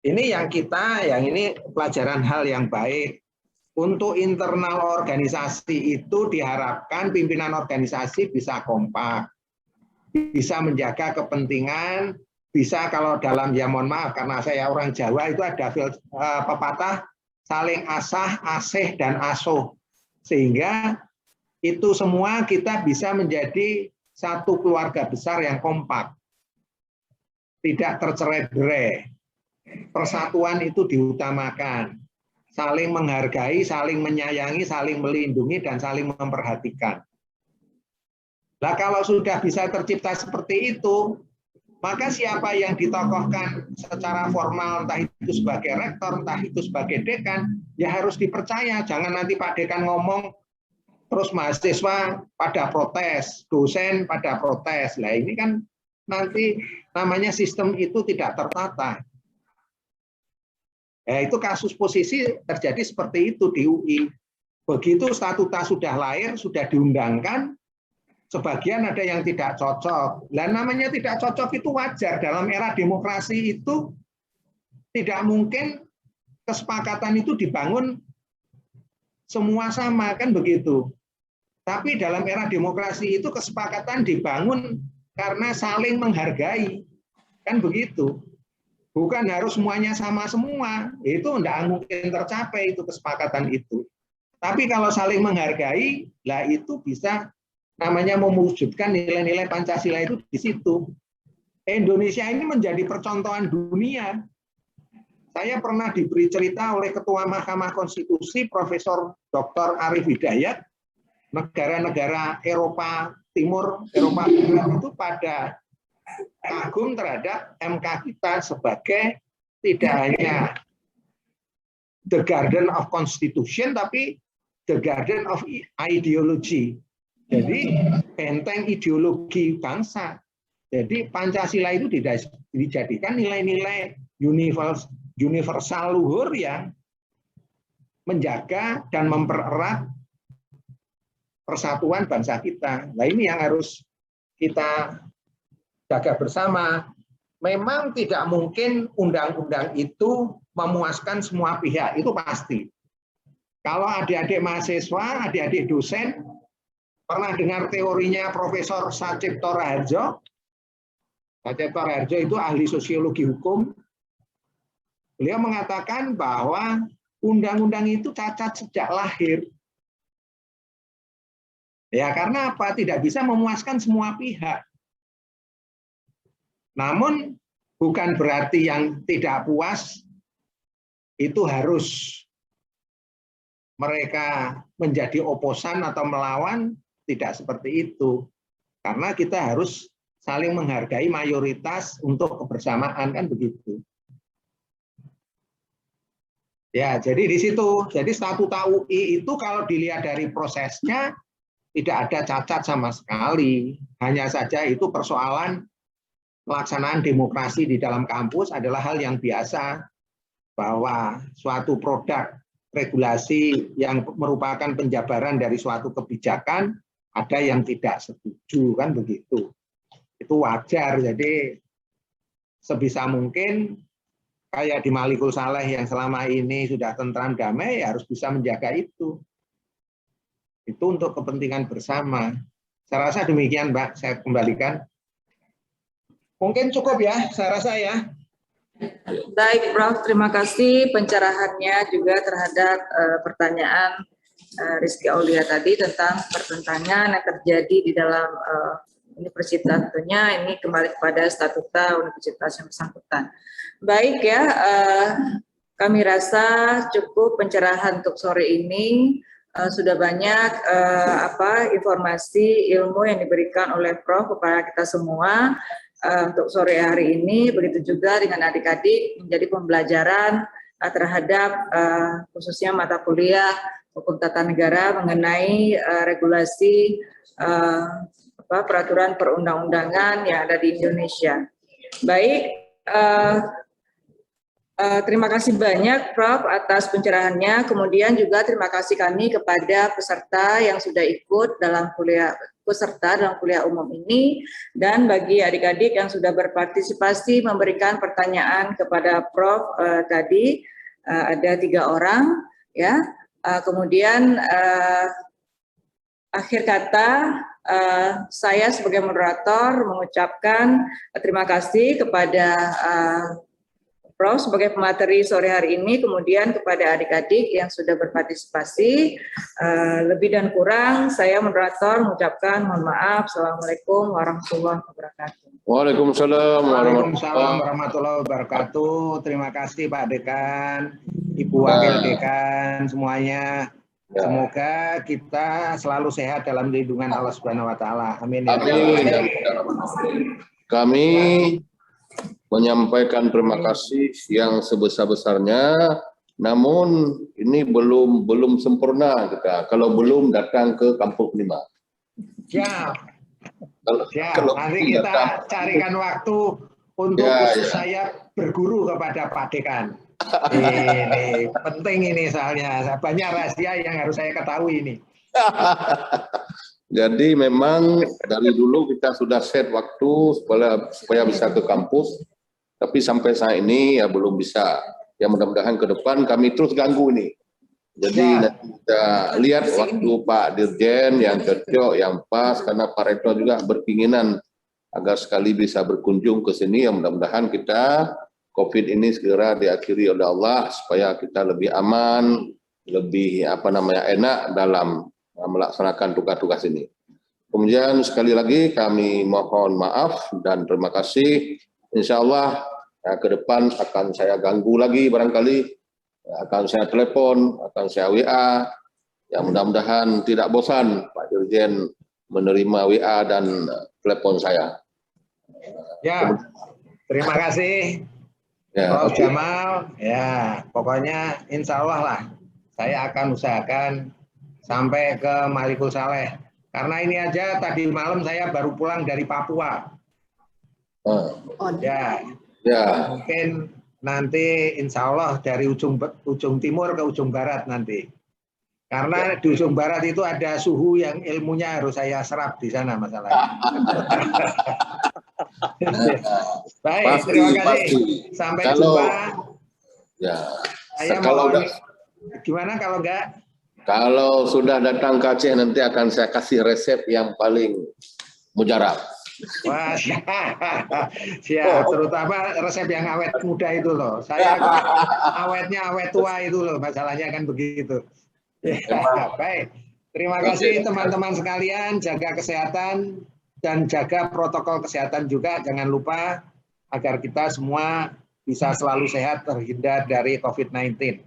ini yang ini pelajaran hal yang baik. Untuk internal organisasi itu diharapkan pimpinan organisasi bisa kompak, bisa menjaga kepentingan, bisa kalau dalam, ya mohon maaf karena saya orang Jawa itu ada pepatah saling asah, asih, dan asuh. Sehingga itu semua kita bisa menjadi satu keluarga besar yang kompak. Tidak tercerai-berai. Persatuan itu diutamakan. Saling menghargai, saling menyayangi, saling melindungi, dan saling memperhatikan. Nah, kalau sudah bisa tercipta seperti itu, maka siapa yang ditokohkan secara formal, entah itu sebagai rektor, entah itu sebagai dekan, ya harus dipercaya. Jangan nanti Pak Dekan ngomong, terus mahasiswa pada protes, dosen pada protes. Nah, ini kan nanti namanya sistem itu tidak tertata. Itu kasus posisi terjadi seperti itu di UI. Begitu statuta sudah lahir, sudah diundangkan, sebagian ada yang tidak cocok. Lah namanya tidak cocok itu wajar. Dalam era demokrasi itu tidak mungkin kesepakatan itu dibangun semua sama, kan begitu. Tapi dalam era demokrasi itu kesepakatan dibangun karena saling menghargai, kan begitu. Bukan harus semuanya sama semua, itu tidak mungkin tercapai itu kesepakatan itu. Tapi kalau saling menghargai, lah itu bisa namanya mewujudkan nilai-nilai Pancasila itu di situ. Indonesia ini menjadi percontohan dunia. Saya pernah diberi cerita oleh Ketua Mahkamah Konstitusi, Profesor Dr. Arif Hidayat, negara-negara Eropa Timur, Eropa Barat itu pada kagum terhadap MK kita sebagai tidak hanya the garden of constitution, tapi the garden of ideology. Jadi benteng ideologi bangsa. Jadi Pancasila itu dijadikan nilai-nilai universal luhur yang menjaga dan mempererat persatuan bangsa kita. Nah ini yang harus kita jaga bersama. Memang tidak mungkin undang-undang itu memuaskan semua pihak, itu pasti. Kalau adik-adik mahasiswa, adik-adik dosen, pernah dengar teorinya Profesor Sacipto Raharjo? Sacipto Raharjo itu ahli sosiologi hukum. Beliau mengatakan bahwa undang-undang itu cacat sejak lahir. Ya, karena apa? Tidak bisa memuaskan semua pihak. Namun bukan berarti yang tidak puas itu harus mereka menjadi oposan atau melawan, tidak seperti itu. Karena kita harus saling menghargai mayoritas untuk kebersamaan, kan begitu. Ya, jadi di situ. Jadi Statuta UI itu kalau dilihat dari prosesnya tidak ada cacat sama sekali. Hanya saja itu persoalan pelaksanaan demokrasi di dalam kampus adalah hal yang biasa, bahwa suatu produk regulasi yang merupakan penjabaran dari suatu kebijakan ada yang tidak setuju, kan begitu. Itu wajar. Jadi sebisa mungkin kayak di Malikul Saleh yang selama ini sudah tentram damai, ya harus bisa menjaga itu. Itu untuk kepentingan bersama. Saya rasa demikian, Mbak. Saya kembalikan. Mungkin cukup ya, saya rasa ya. Baik, Prof. Terima kasih pencerahannya juga terhadap pertanyaan Rizky Aulia tadi tentang pertentangan yang terjadi di dalam universitas. Tentunya ini kembali kepada statuta universitas yang bersangkutan. Baik ya, kami rasa cukup pencerahan untuk sore ini. Sudah banyak informasi ilmu yang diberikan oleh Prof kepada kita semua untuk sore hari ini. Begitu juga dengan adik-adik menjadi pembelajaran terhadap khususnya mata kuliah Hukum Tata Negara mengenai regulasi peraturan perundang-undangan yang ada di Indonesia. Baik, terima kasih banyak Prof atas pencerahannya. Kemudian juga terima kasih kami kepada peserta yang sudah ikut dalam kuliah umum ini, dan bagi adik-adik yang sudah berpartisipasi memberikan pertanyaan kepada Prof tadi ada 3 orang ya. Kemudian akhir kata saya sebagai moderator mengucapkan terima kasih kepada Prof sebagai pemateri sore hari ini, kemudian kepada adik-adik yang sudah berpartisipasi. Lebih dan kurang saya moderator mengucapkan mohon maaf. Assalamualaikum warahmatullahi wabarakatuh. Waalaikumsalam warahmatullahi wabarakatuh. Terima kasih Pak Dekan, Ibu Wakil Dekan, semuanya. Semoga kita selalu sehat dalam lindungan Allah Subhanahu wa taala. Amin. Amin. Kami menyampaikan terima kasih yang sebesar-besarnya, namun ini belum sempurna kita kalau belum datang ke Kampung 5. Siap. Nanti kita carikan waktu untuk khusus saya berguru kepada Pak Dekan. Ini penting ini, soalnya banyak rahasia yang harus saya ketahui ini. Jadi memang dari dulu kita sudah set waktu supaya bisa ke kampus, tapi sampai saat ini ya belum bisa. Ya mudah-mudahan ke depan kami terus ganggu ini. Jadi nanti kita lihat waktu Pak Dirjen yang cocok, yang pas, karena Pak Rektor juga berkeinginan agar sekali bisa berkunjung ke sini. Ya mudah-mudahan kita COVID ini segera diakhiri oleh Allah supaya kita lebih aman, lebih enak dalam melaksanakan tugas-tugas ini. Kemudian sekali lagi kami mohon maaf dan terima kasih. Insya Allah ke depan akan saya ganggu lagi barangkali. Akan saya telepon, akan saya WA. Ya mudah-mudahan tidak bosan Pak Dirjen menerima WA dan telepon saya. Ya, terima kasih Prof Jamal. Ya, pokoknya insya Allah lah saya akan usahakan sampai ke Malikul Saleh. Karena ini aja tadi malam saya baru pulang dari Papua. Ya, mungkin nanti insya Allah dari ujung timur ke ujung barat nanti. Karena di ujung barat itu ada suhu yang ilmunya harus saya serap di sana masalahnya. Baik, terima kasih. Sampai jumpa. Ya. Saya mohon, gimana kalau enggak? Kalau sudah datang ke Aceh nanti akan saya kasih resep yang paling mujarab. Wah, siap. Terutama resep yang awet muda itu loh. Saya awetnya awet tua itu loh. Masalahnya kan begitu. Ya, baik. Terima kasih teman-teman sekalian. Jaga kesehatan dan jaga protokol kesehatan juga. Jangan lupa agar kita semua bisa selalu sehat, terhindar dari COVID-19.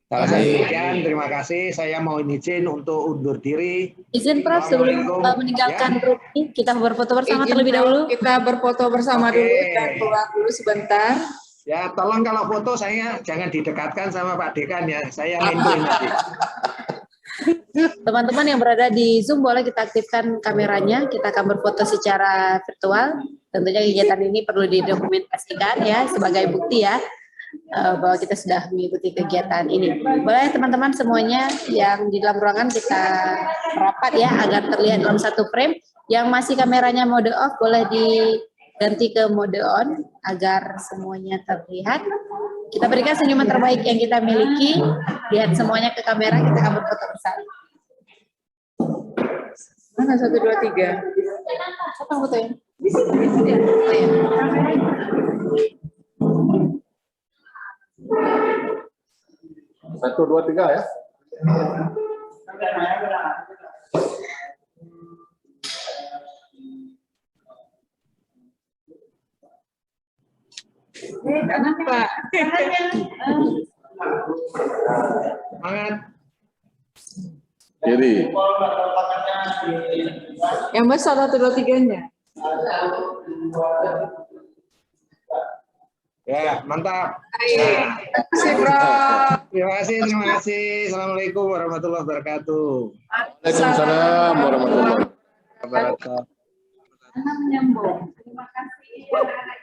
Kalau saya demikian, terima kasih. Saya mau izin untuk undur diri. Izin Prof, sebelum meninggalkan grup ini, kita berfoto bersama terlebih dahulu. Kita berfoto bersama dulu dan keluar dulu sebentar. Ya, tolong kalau foto saya jangan didekatkan sama Pak Dekan ya. Saya ngindoin nanti. Teman-teman yang berada di Zoom boleh kita aktifkan kameranya. Kita akan berfoto secara virtual. Tentunya kegiatan ini perlu didokumentasikan ya sebagai bukti ya. Bahwa kita sudah mengikuti kegiatan ini. Boleh teman-teman semuanya yang di dalam ruangan kita rapat ya agar terlihat dalam satu frame. Yang masih kameranya mode off boleh diganti ke mode on agar semuanya terlihat. Kita berikan senyuman terbaik yang kita miliki. Lihat semuanya ke kamera, kita akan berfoto bersama. Mana 1, 2, 3? Apa fotonya? Oh, ya. 1, 2, 3 ya. Kenapa? Semangat. Kiri. Yang besar 1, 2, 3-nya. Ya, mantap. Terima kasih, Bro. Terima kasih. Assalamualaikum warahmatullahi wabarakatuh. Waalaikumsalam warahmatullahi wabarakatuh. Wabarakatuh. Menyambung. Terima kasih.